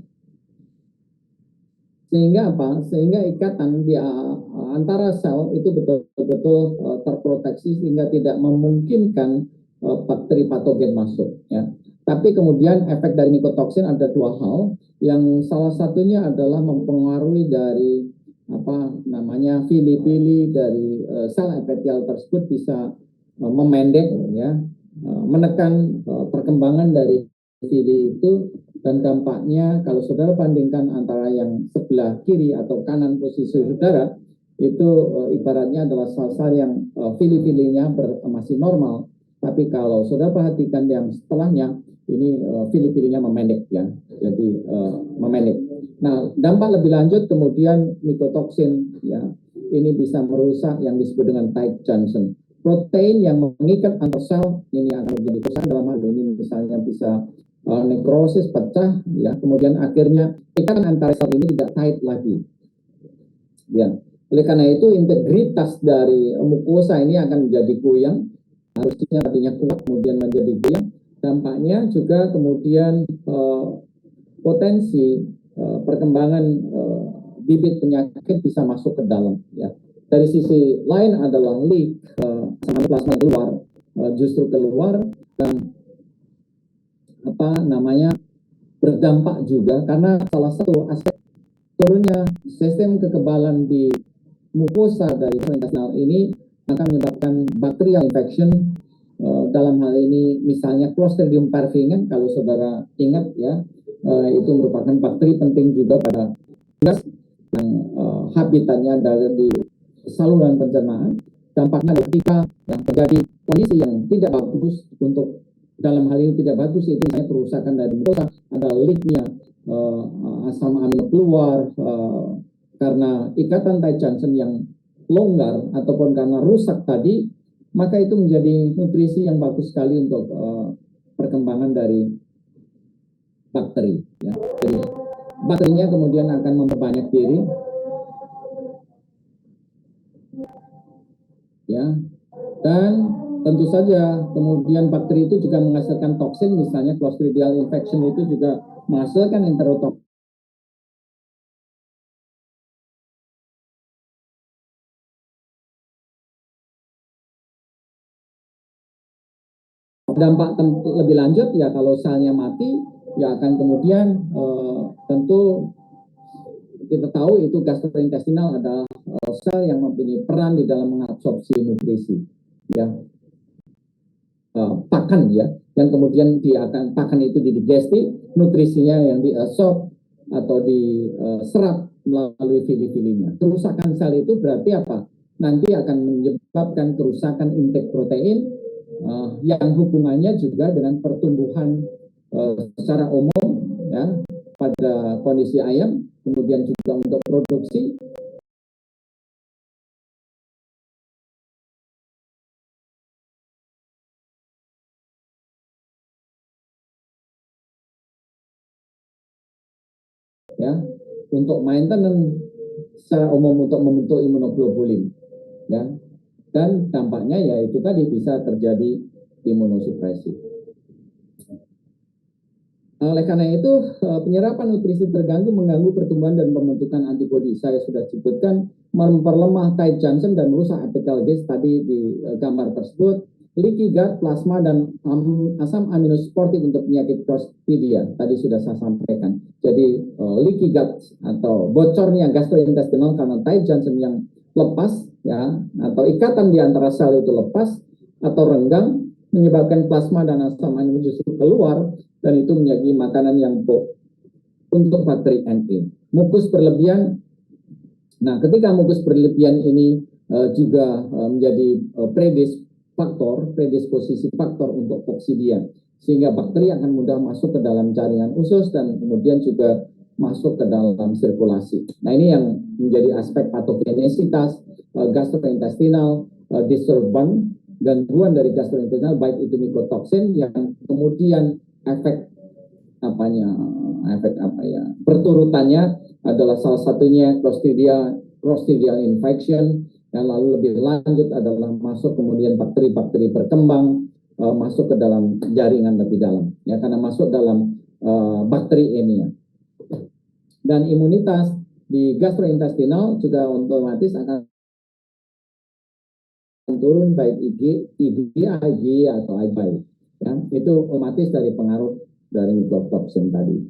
Sehingga apa? Sehingga ikatan di antara sel itu betul-betul terproteksi sehingga tidak memungkinkan bakteri patogen masuk ya. Tapi kemudian efek dari mikotoksin ada dua hal, yang salah satunya adalah mempengaruhi dari apa namanya fili-fili dari sel epithelial tersebut bisa memendek ya, menekan perkembangan dari fili itu. Dan dampaknya kalau saudara bandingkan antara yang sebelah kiri atau kanan posisi saudara itu ibaratnya adalah sel-sel yang fili-filinya masih normal, tapi kalau saudara perhatikan yang setelahnya ini fili-filinya memendek ya, jadi memendek. Nah, dampak lebih lanjut kemudian mikotoksin ya ini bisa merusak yang disebut dengan tight junction. Protein yang mengikat antar sel ini akan menjadi rusak, dalam hal ini misalnya bisa nekrosis, pecah, ya, kemudian akhirnya ikatan antara sel ini tidak tight lagi. Ya, oleh karena itu integritas dari mukosa ini akan menjadi goyang, harusnya tadinya kuat kemudian menjadi goyang. Dampaknya juga kemudian potensi perkembangan bibit penyakit bisa masuk ke dalam. Ya, dari sisi lain adalah leak, plasma keluar, justru keluar dan apa namanya berdampak juga karena salah satu aspek turunnya sistem kekebalan di mukosa dari intestinal ini akan menyebabkan bacterial infection, dalam hal ini misalnya Clostridium perfringens kalau saudara ingat ya, itu merupakan bakteri penting juga pada gas yang habitatnya ada di saluran pencernaan. Dampaknya ketika yang terjadi kondisi yang tidak bagus untuk dalam hal ini tidak bagus itu misalnya kerusakan dari mukosa, ada leaknya, asam amino keluar karena ikatan tight junction yang longgar ataupun karena rusak tadi, maka itu menjadi nutrisi yang bagus sekali untuk perkembangan dari bakteri ya. Jadi bakterinya kemudian akan memperbanyak diri ya, dan tentu saja kemudian bakteri itu juga menghasilkan toksin, misalnya Clostridial infection itu juga menghasilkan enterotoksin. Dampak lebih lanjut ya kalau selnya mati ya akan kemudian tentu kita tahu itu gastrointestinal adalah sel yang mempunyai peran di dalam mengabsorpsi nutrisi ya. Pakan ya, yang kemudian dia akan pakan itu didigesti, nutrisinya yang diabsorb atau diserap melalui fili-filinya. Kerusakan sel itu berarti apa? Nanti akan menyebabkan kerusakan intake protein yang hubungannya juga dengan pertumbuhan secara umum ya pada kondisi ayam, kemudian juga untuk produksi. Ya, untuk maintenance secara umum untuk membentuk imunoglobulin ya, dan dampaknya ya itu tadi bisa terjadi imunosupresi. Oleh karena itu penyerapan nutrisi terganggu mengganggu pertumbuhan dan pembentukan antibodi. Saya sudah sebutkan memperlemah tight junction dan merusak apical gaze tadi di gambar tersebut. Leaky gut, plasma, dan asam aminosportik untuk penyakit Clostridia tadi sudah saya sampaikan. Jadi leaky gut atau bocornya gastrointestinal karena tight junction yang lepas ya, atau ikatan di antara sel itu lepas atau renggang menyebabkan plasma dan asam amino justru keluar, dan itu menjadi makanan yang untuk bakteri NE. Mukus berlebihan. Nah, ketika mukus berlebihan ini juga menjadi predisposisi faktor untuk koksidia, sehingga bakteri akan mudah masuk ke dalam jaringan usus dan kemudian juga masuk ke dalam sirkulasi. Nah, ini yang menjadi aspek patogenesitas gastrointestinal disturbance gangguan dari gastrointestinal, baik itu mycotoxin yang kemudian efek berturutannya adalah salah satunya Clostridial infection, dan lalu lebih lanjut adalah masuk kemudian bakteri-bakteri berkembang masuk ke dalam jaringan lebih dalam, ya, karena masuk dalam bakteri EMEA. Dan imunitas di gastrointestinal juga otomatis akan turun, baik IgG atau IgA, ya, itu otomatis dari pengaruh dari mycotoxin tadi.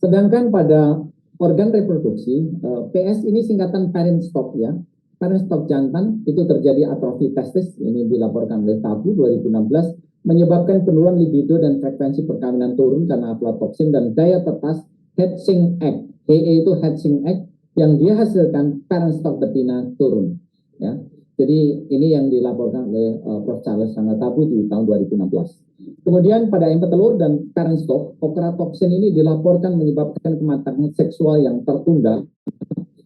Sedangkan pada organ reproduksi, PS ini singkatan parent stock, ya. Parent stock jantan itu terjadi atrofi testis, ini dilaporkan oleh Tabu 2016, menyebabkan penurunan libido dan frekuensi perkawinan turun karena aflatoksin dan daya tetas hatching egg. HE itu hatching egg yang dihasilkan parent stock betina turun, ya. Jadi ini yang dilaporkan oleh Prof. Charles Tabu di tahun 2016. Kemudian pada empat telur dan parent stock, ochratoxin ini dilaporkan menyebabkan kematian seksual yang tertunda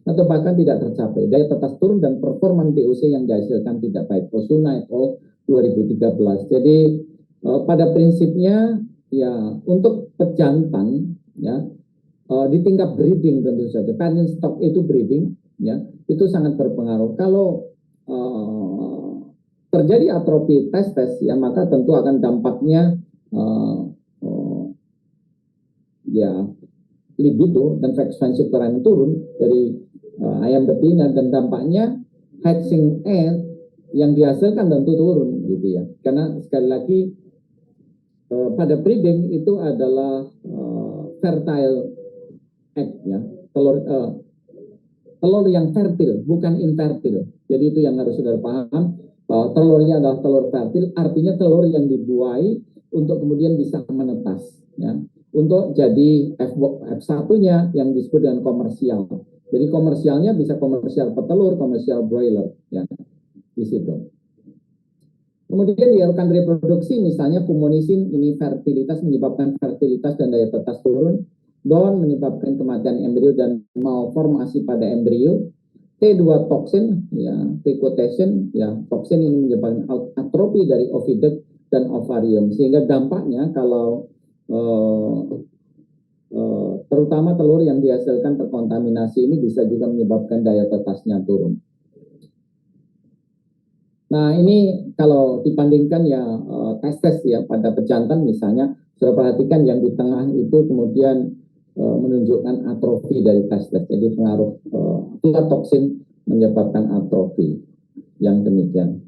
atau bahkan tidak tercapai. Daya tetas turun dan performan DOC yang dihasilkan tidak baik. Osuna et al. 2013. Jadi pada prinsipnya ya untuk pejantan, ya, di tingkat breeding tentu saja parent stock itu breeding, ya, itu sangat berpengaruh. Kalau terjadi atrofi testis, ya, maka tentu akan dampaknya ya libido dan frekuensi perkawinan turun dari ayam betina, dan dampaknya hatching egg yang dihasilkan tentu turun, gitu ya. Karena sekali lagi pada breeding itu adalah fertile egg, ya, telur yang fertil, bukan infertil. Jadi itu yang harus saudara paham, bahwa telurnya adalah telur fertil, artinya telur yang dibuai untuk kemudian bisa menetas, ya, untuk jadi F1-nya yang disebut dengan komersial. Jadi komersialnya bisa komersial petelur, komersial broiler, ya, di situ. Kemudian di organ reproduksi misalnya fumonisin, ini fertilitas, menyebabkan fertilitas dan daya tetas turun. DON menyebabkan kematian embrio dan malformasi pada embrio. T2 toksin, ya, T-quotation, ya, toksin ini menyebabkan atrofi dari oviduct dan ovarium, sehingga dampaknya kalau terutama telur yang dihasilkan terkontaminasi ini bisa juga menyebabkan daya tetasnya turun. Nah ini kalau dibandingkan ya testes ya pada pejantan misalnya, sudah perhatikan yang di tengah itu kemudian menunjukkan atrofi dari testes. Jadi pengaruh aflatoksin menyebabkan atrofi yang demikian.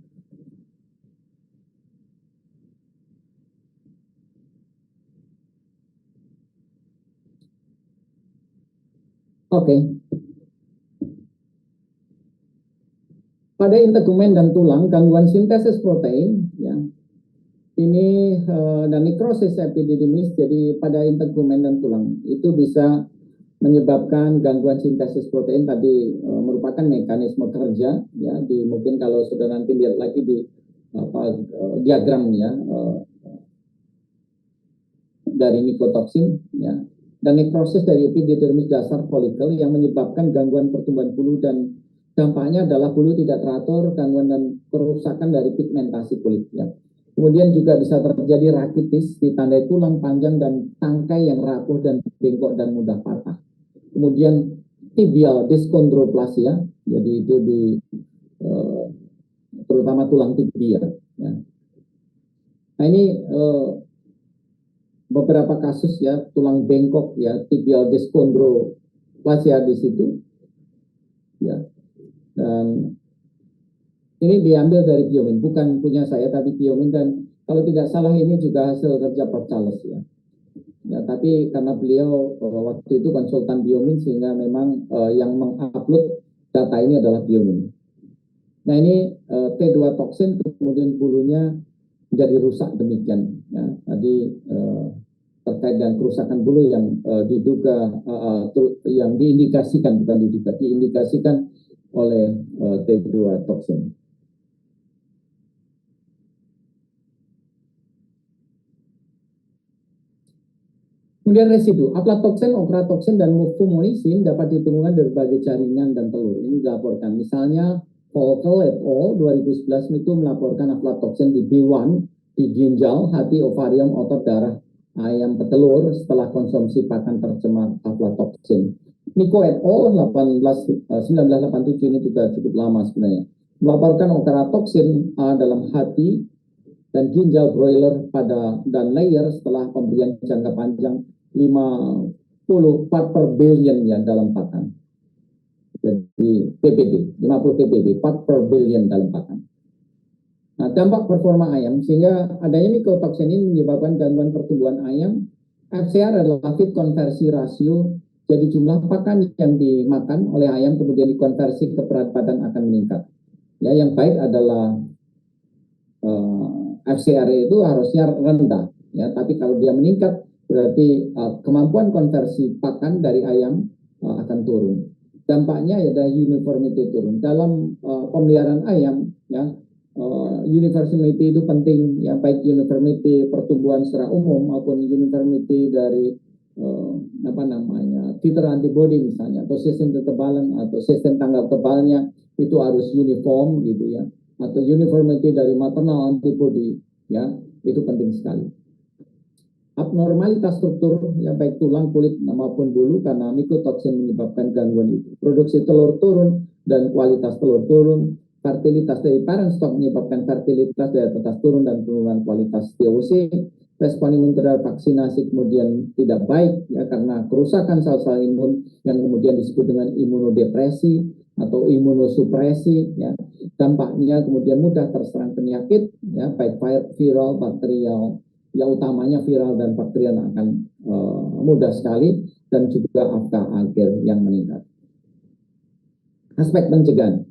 Oke. Pada integumen dan tulang, gangguan sintesis protein, ya, ini dan nekrosis epididymis, jadi pada integumen dan tulang itu bisa menyebabkan gangguan sintesis protein tadi merupakan mekanisme kerja, ya, di mungkin kalau sudah nanti lihat lagi di diagramnya dari mycotoxin, ya, dan nekrosis dari epididymis dasar folikel yang menyebabkan gangguan pertumbuhan bulu, dan dampaknya adalah bulu tidak teratur, gangguan dan kerusakan dari pigmentasi kulit, ya. Kemudian juga bisa terjadi rakitis, ditandai tulang panjang dan tangkai yang rapuh dan bengkok dan mudah patah. Kemudian tibial dyschondroplasia, jadi itu di terutama tulang tibia, ya. Nah ini beberapa kasus, ya, tulang bengkok, ya, tibial dyschondroplasia di situ, ya. Dan ini diambil dari Biomin, bukan punya saya tapi Biomin, dan kalau tidak salah ini juga hasil kerja Prof. Charles, ya. Ya, tapi karena beliau waktu itu konsultan Biomin sehingga memang yang mengupload data ini adalah Biomin. Nah ini T2 toksin kemudian bulunya menjadi rusak demikian, ya. Tadi terkait dengan kerusakan bulu yang diduga yang diindikasikan, bukan diduga, diindikasikan oleh T2 toksin. Kemudian residu, aflatoksin, ochratoxin, dan fumonisin dapat ditemukan dari berbagai jaringan dan telur. Ini dilaporkan. Misalnya Volkel et al. 2011 itu melaporkan aflatoksin di B1 di ginjal, hati, ovarium, otot, darah ayam petelur setelah konsumsi pakan tercemar aflatoksin. Nico et al. 1987 ini juga cukup lama sebenarnya. Melaporkan okeratoksin dalam hati dan ginjal broiler pada dan layer setelah pemberian jangka panjang 50 part per billion ya dalam pakan. Jadi ppb, 50 ppb, part per billion dalam pakan. Nah, dampak performa ayam, sehingga adanya mycotoxin ini menyebabkan gangguan pertumbuhan ayam. FCR adalah feed konversi rasio, jadi jumlah pakan yang dimakan oleh ayam kemudian dikonversi ke berat badan akan meningkat. Ya, yang baik adalah FCR itu harusnya rendah, ya, tapi kalau dia meningkat berarti kemampuan konversi pakan dari ayam akan turun. Dampaknya adalah uniformity turun. Dalam pemeliharaan ayam, ya, uniformity itu penting, ya, baik uniformity pertumbuhan secara umum maupun uniformity dari titer antibody misalnya, atau sistem kekebalan atau sistem tanggap kebalnya itu harus uniform gitu ya, atau uniformity dari maternal antibody, ya, itu penting sekali. Abnormalitas struktur ya baik tulang, kulit maupun bulu karena mycotoxin menyebabkan gangguan itu. Produksi telur turun dan kualitas telur turun. Fertilitas dari parent stock menyebabkan fertilitas dari atas turun dan penurunan kualitas TOC. Respon imun terhadap vaksinasi kemudian tidak baik ya karena kerusakan sel-sel imun yang kemudian disebut dengan imunodepresi atau imunosupresi ya. Dampaknya kemudian mudah terserang penyakit ya baik viral, bakterial, ya utamanya viral dan bakterial akan mudah sekali dan juga angka akhir yang meningkat. Aspek pencegahan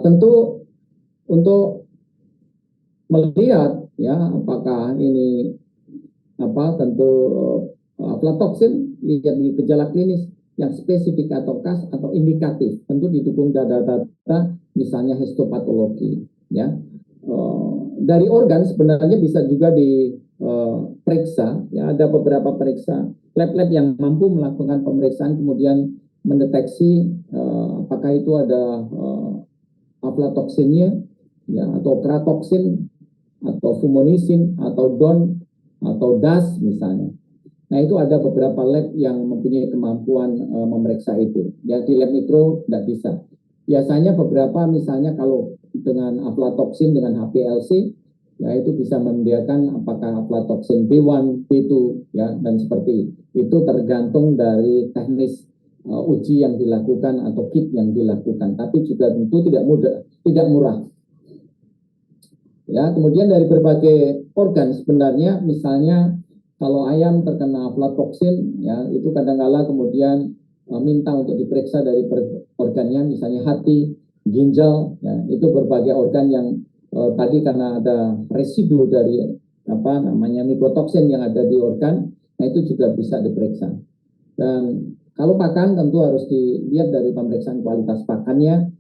tentu untuk melihat ya apakah ini tentu aflatoksin lihat di gejala klinis yang spesifik atau khas atau indikatif tentu didukung data-data misalnya histopatologi ya. Dari organ sebenarnya bisa juga diperiksa ya, ada beberapa periksa lab-lab yang mampu melakukan pemeriksaan kemudian mendeteksi apakah itu ada aflatoksinnya ya atau kratoksin atau fumonisin atau DON atau DAS misalnya. Nah itu ada beberapa lab yang mempunyai kemampuan memeriksa itu. Ya di lab mikro tidak bisa. Biasanya beberapa misalnya kalau dengan aflatoksin dengan HPLC ya itu bisa membedakan apakah aflatoksin B1, B2 ya dan seperti itu tergantung dari teknis uji yang dilakukan atau kit yang dilakukan. Tapi juga tentu tidak murah. Ya, kemudian dari berbagai organ sebenarnya misalnya kalau ayam terkena aflatoksin ya itu kadang-kala kemudian minta untuk diperiksa dari organnya misalnya hati, ginjal ya itu berbagai organ yang tadi karena ada residu dari mycotoxin yang ada di organ, nah itu juga bisa diperiksa. Dan kalau pakan tentu harus dilihat dari pemeriksaan kualitas pakannya.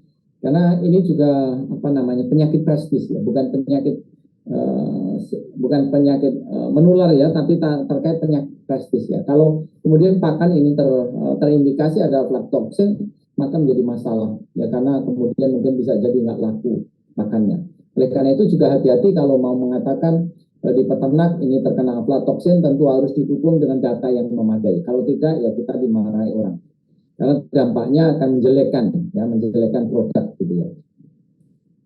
Karena ini juga penyakit prestis ya, bukan penyakit menular ya, tapi terkait penyakit prestis ya. Kalau kemudian pakan ini terindikasi ada aflatoksin, maka menjadi masalah ya karena kemudian mungkin bisa jadi nggak laku pakannya. Oleh karena itu juga hati-hati kalau mau mengatakan di peternak ini terkena aflatoksin tentu harus didukung dengan data yang memadai. Kalau tidak ya kita dimarahi orang. Karena dampaknya akan menjelekkan produk gitu ya.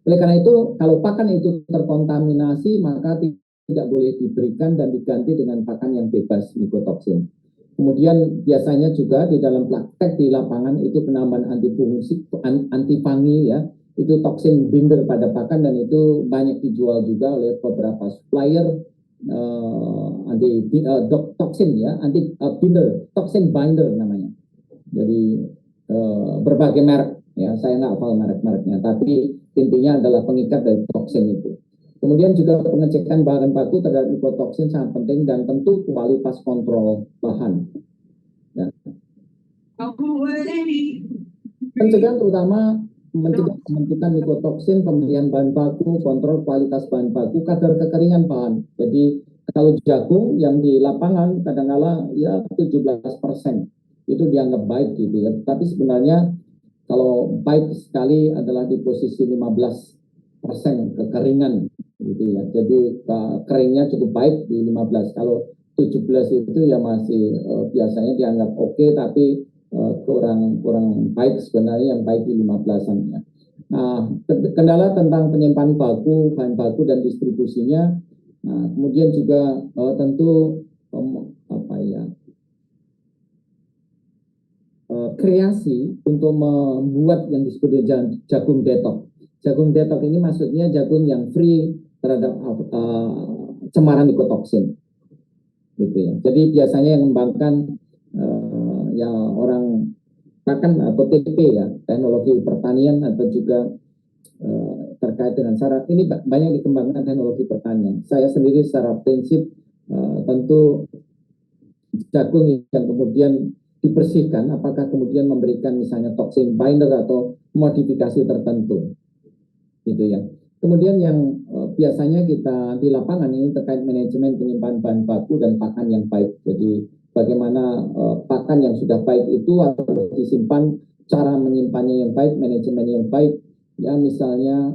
Oleh karena itu, kalau pakan itu terkontaminasi, maka tidak boleh diberikan dan diganti dengan pakan yang bebas mycotoxin. Kemudian biasanya juga di dalam praktek di lapangan itu penambahan antifungi ya, itu toksin binder pada pakan dan itu banyak dijual juga oleh beberapa supplier toksin ya, binder, toksin binder namanya. Jadi berbagai merek ya saya nggak hafal merek-mereknya tapi intinya adalah pengikat dari toksin itu. Kemudian juga pengecekan bahan baku terhadap mycotoxin sangat penting dan tentu kualitas kontrol bahan ya. Pencegahan terutama mencegah pembentukan mycotoxin, pemilihan bahan baku, kontrol kualitas bahan baku, kadar kekeringan bahan. Jadi kalau jagung yang di lapangan kadang-kala ya 17% itu dianggap baik gitu ya. Tapi sebenarnya Kalau baik sekali adalah di posisi 15% kekeringan gitu ya. Jadi keringnya cukup baik di 15. Kalau 17 itu ya masih biasanya dianggap oke, tapi kurang baik sebenarnya, yang baik di 15-an ya. Nah, kendala tentang penyimpanan bahan baku dan distribusinya. Nah, kemudian juga tentu kreasi untuk membuat yang disebut dengan jagung detok. Jagung detok ini maksudnya jagung yang free terhadap cemaran mikotoksin, gitu ya. Jadi biasanya yang mengembangkan ya orang pakan atau TP ya, teknologi pertanian atau juga terkait dengan syarat ini banyak dikembangkan teknologi pertanian. Saya sendiri secara prinsip tentu jagung yang kemudian dibersihkan, apakah kemudian memberikan misalnya toxin binder atau modifikasi tertentu, gitu ya. Kemudian yang biasanya kita di lapangan ini terkait manajemen penyimpanan bahan baku dan pakan yang baik. Jadi bagaimana pakan yang sudah baik itu harus disimpan, cara menyimpannya yang baik, manajemen yang baik. Ya misalnya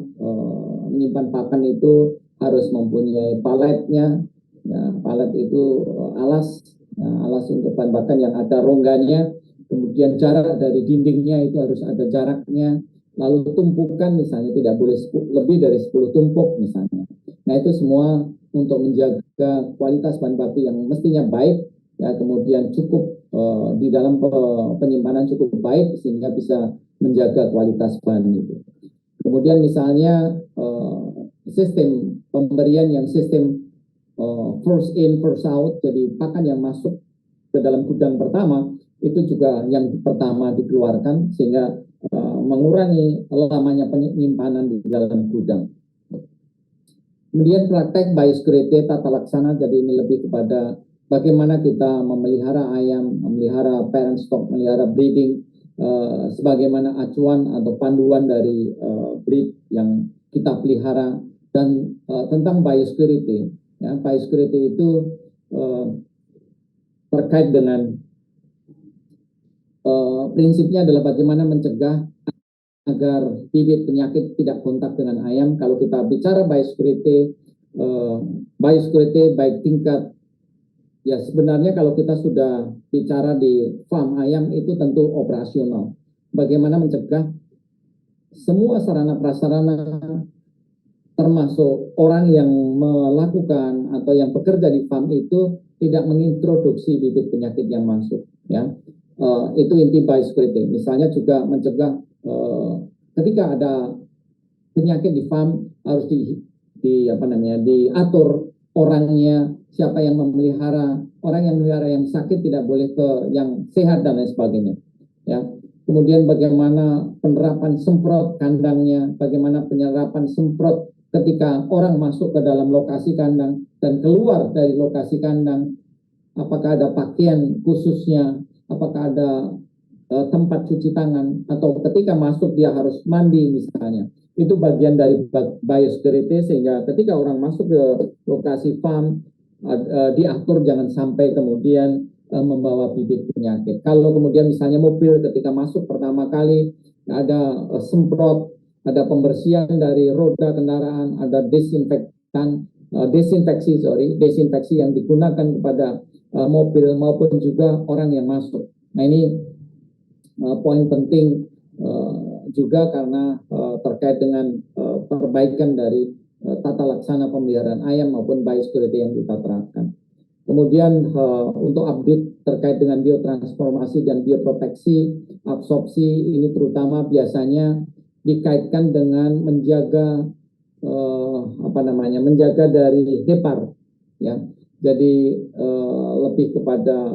menyimpan pakan itu harus mempunyai paletnya. Ya, palet itu alas. Nah, alas untuk bahan bakar yang ada rongganya, kemudian jarak dari dindingnya itu harus ada jaraknya, lalu tumpukan misalnya tidak boleh lebih dari 10 tumpuk misalnya. Nah itu semua untuk menjaga kualitas bahan baku yang mestinya baik, ya kemudian cukup di dalam penyimpanan cukup baik sehingga bisa menjaga kualitas bahan itu. Kemudian misalnya sistem pemberian yang sistem first in first out, jadi pakan yang masuk ke dalam gudang pertama itu juga yang pertama dikeluarkan sehingga mengurangi lamanya penyimpanan di dalam gudang. Kemudian praktek biosecurity tata laksana, jadi ini lebih kepada bagaimana kita memelihara ayam, memelihara parent stock, memelihara breeding sebagaimana acuan atau panduan dari breed yang kita pelihara, dan tentang biosecurity. Ya, biosecurity itu terkait dengan prinsipnya adalah bagaimana mencegah agar bibit penyakit tidak kontak dengan ayam. Kalau kita bicara biosecurity, biosecurity baik tingkat, ya sebenarnya kalau kita sudah bicara di farm ayam itu tentu operasional. Bagaimana mencegah semua sarana prasarana termasuk orang yang melakukan atau yang bekerja di farm itu tidak mengintroduksi bibit penyakit yang masuk, ya. Itu inti biosecurity. Misalnya juga mencegah ketika ada penyakit di farm harus diatur orangnya, siapa yang memelihara, orang yang memelihara yang sakit tidak boleh ke yang sehat dan lain sebagainya, ya. Kemudian bagaimana penerapan semprot kandangnya, bagaimana penyerapan semprot ketika orang masuk ke dalam lokasi kandang dan keluar dari lokasi kandang, apakah ada pakaian khususnya, apakah ada tempat cuci tangan, atau ketika masuk dia harus mandi misalnya. Itu bagian dari biosecurity, sehingga ketika orang masuk ke lokasi farm diatur jangan sampai kemudian membawa bibit penyakit. Kalau kemudian misalnya mobil ketika masuk pertama kali ada semprot, ada pembersihan dari roda kendaraan, ada desinfeksi yang digunakan kepada mobil maupun juga orang yang masuk. Nah ini poin penting juga karena terkait dengan perbaikan dari tata laksana pemeliharaan ayam maupun biosecurity yang kita terapkan. Kemudian untuk update terkait dengan biotransformasi dan bioproteksi, absorpsi ini terutama biasanya dikaitkan dengan menjaga menjaga dari hepar, ya. Jadi lebih kepada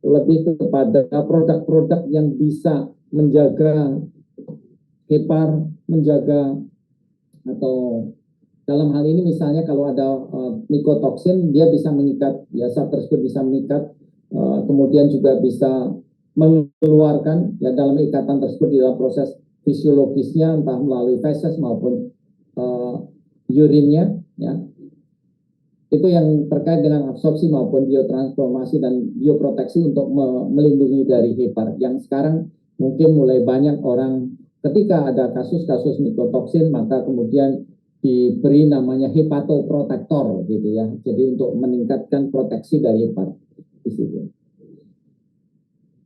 lebih kepada produk-produk yang bisa menjaga hepar, menjaga, atau dalam hal ini misalnya kalau ada mikotoksin, dia bisa mengikat, ya zat tersebut bisa mengikat, kemudian juga bisa mengeluarkan, ya dalam ikatan tersebut di dalam proses fisiologisnya entah melalui feses maupun urinnya, ya. Itu yang terkait dengan absorpsi maupun biotransformasi dan bioproteksi untuk melindungi dari HEPA yang sekarang mungkin mulai banyak orang ketika ada kasus-kasus mikotoksin maka kemudian diberi namanya hepatoprotektor gitu ya. Jadi untuk meningkatkan proteksi dari HEPA di situ.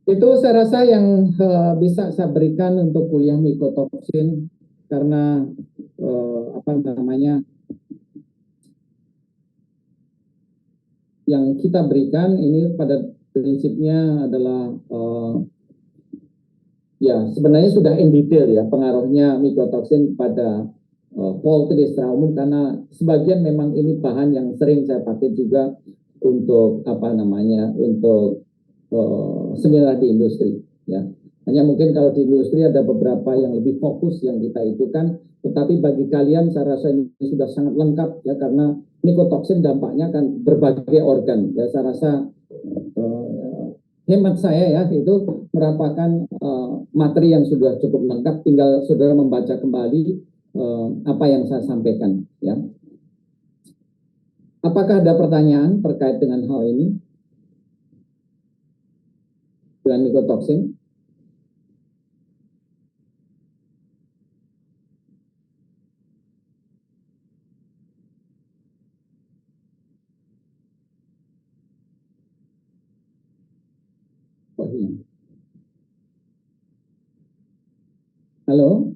Itu saya rasa yang bisa saya berikan untuk kuliah mikotoksin karena apa namanya yang kita berikan ini pada prinsipnya adalah ya sebenarnya sudah in detail ya pengaruhnya mikotoksin pada poultry secara umum karena sebagian memang ini bahan yang sering saya pakai juga untuk apa namanya untuk seminar di industri ya. Hanya mungkin kalau di industri ada beberapa yang lebih fokus yang kita itu kan, tetapi bagi kalian saya rasa ini sudah sangat lengkap ya karena mikotoksin dampaknya kan berbagai organ ya. Saya rasa hemat saya ya itu merupakan materi yang sudah cukup lengkap, tinggal saudara membaca kembali apa yang saya sampaikan ya. Apakah ada pertanyaan terkait dengan hal ini dengan mikotoksin? Oh, iya. Halo?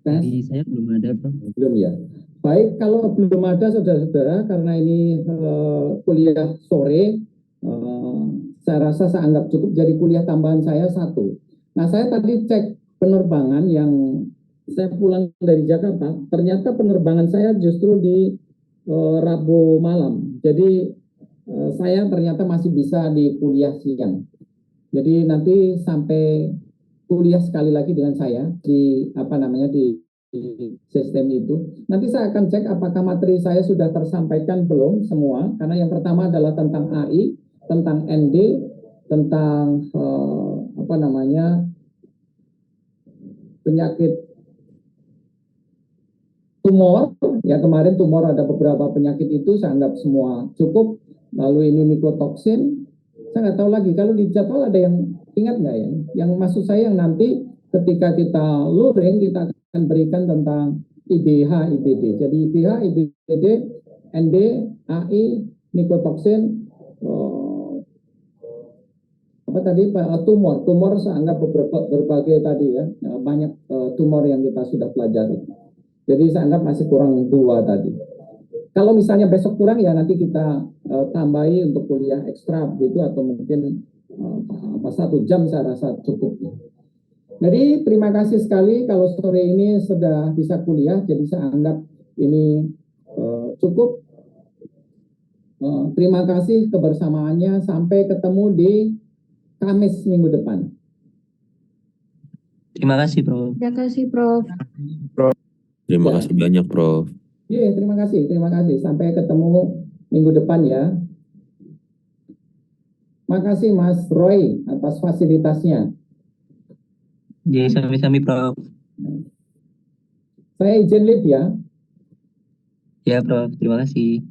Dari saya belum ada, Prof. Belum ya. Baik, kalau belum ada saudara-saudara, karena ini kuliah sore, saya rasa saya anggap cukup jadi kuliah tambahan saya 1. Nah, saya tadi cek penerbangan yang saya pulang dari Jakarta, ternyata penerbangan saya justru di Rabu malam. Jadi saya ternyata masih bisa di kuliah siang. Jadi nanti sampai kuliah sekali lagi dengan saya di apa namanya di sistem itu. Nanti saya akan cek apakah materi saya sudah tersampaikan belum semua. Karena yang pertama adalah tentang AI, tentang ND, tentang apa namanya penyakit tumor. Ya kemarin tumor ada beberapa penyakit itu saya anggap semua cukup. Lalu ini mikotoksin. Saya nggak tahu lagi kalau di jadwal ada yang ingat nggak ya? Yang maksud saya yang nanti ketika kita luring kita akan berikan tentang IBH, IBD. Jadi IBH, IBD, ND, AI, mikotoksin, apa tadi tumor. Tumor saya anggap berbagai tadi ya, banyak tumor yang kita sudah pelajari. Jadi saya anggap masih kurang 2 tadi. Kalau misalnya besok kurang ya nanti kita tambahi untuk kuliah ekstra gitu atau mungkin 1 jam saya rasa cukup. Jadi terima kasih sekali kalau sore ini sudah bisa kuliah, jadi saya anggap ini cukup. Terima kasih kebersamaannya, sampai ketemu di Kamis minggu depan. Terima kasih, Prof. Terima kasih, Prof. Terima Ya. kasih banyak, Prof. Iya, terima kasih. Sampai ketemu minggu depan ya. Makasih Mas Roy atas fasilitasnya. Jadi sami-sami, Prof. Saya izin live ya. Ya, Prof. Terima kasih.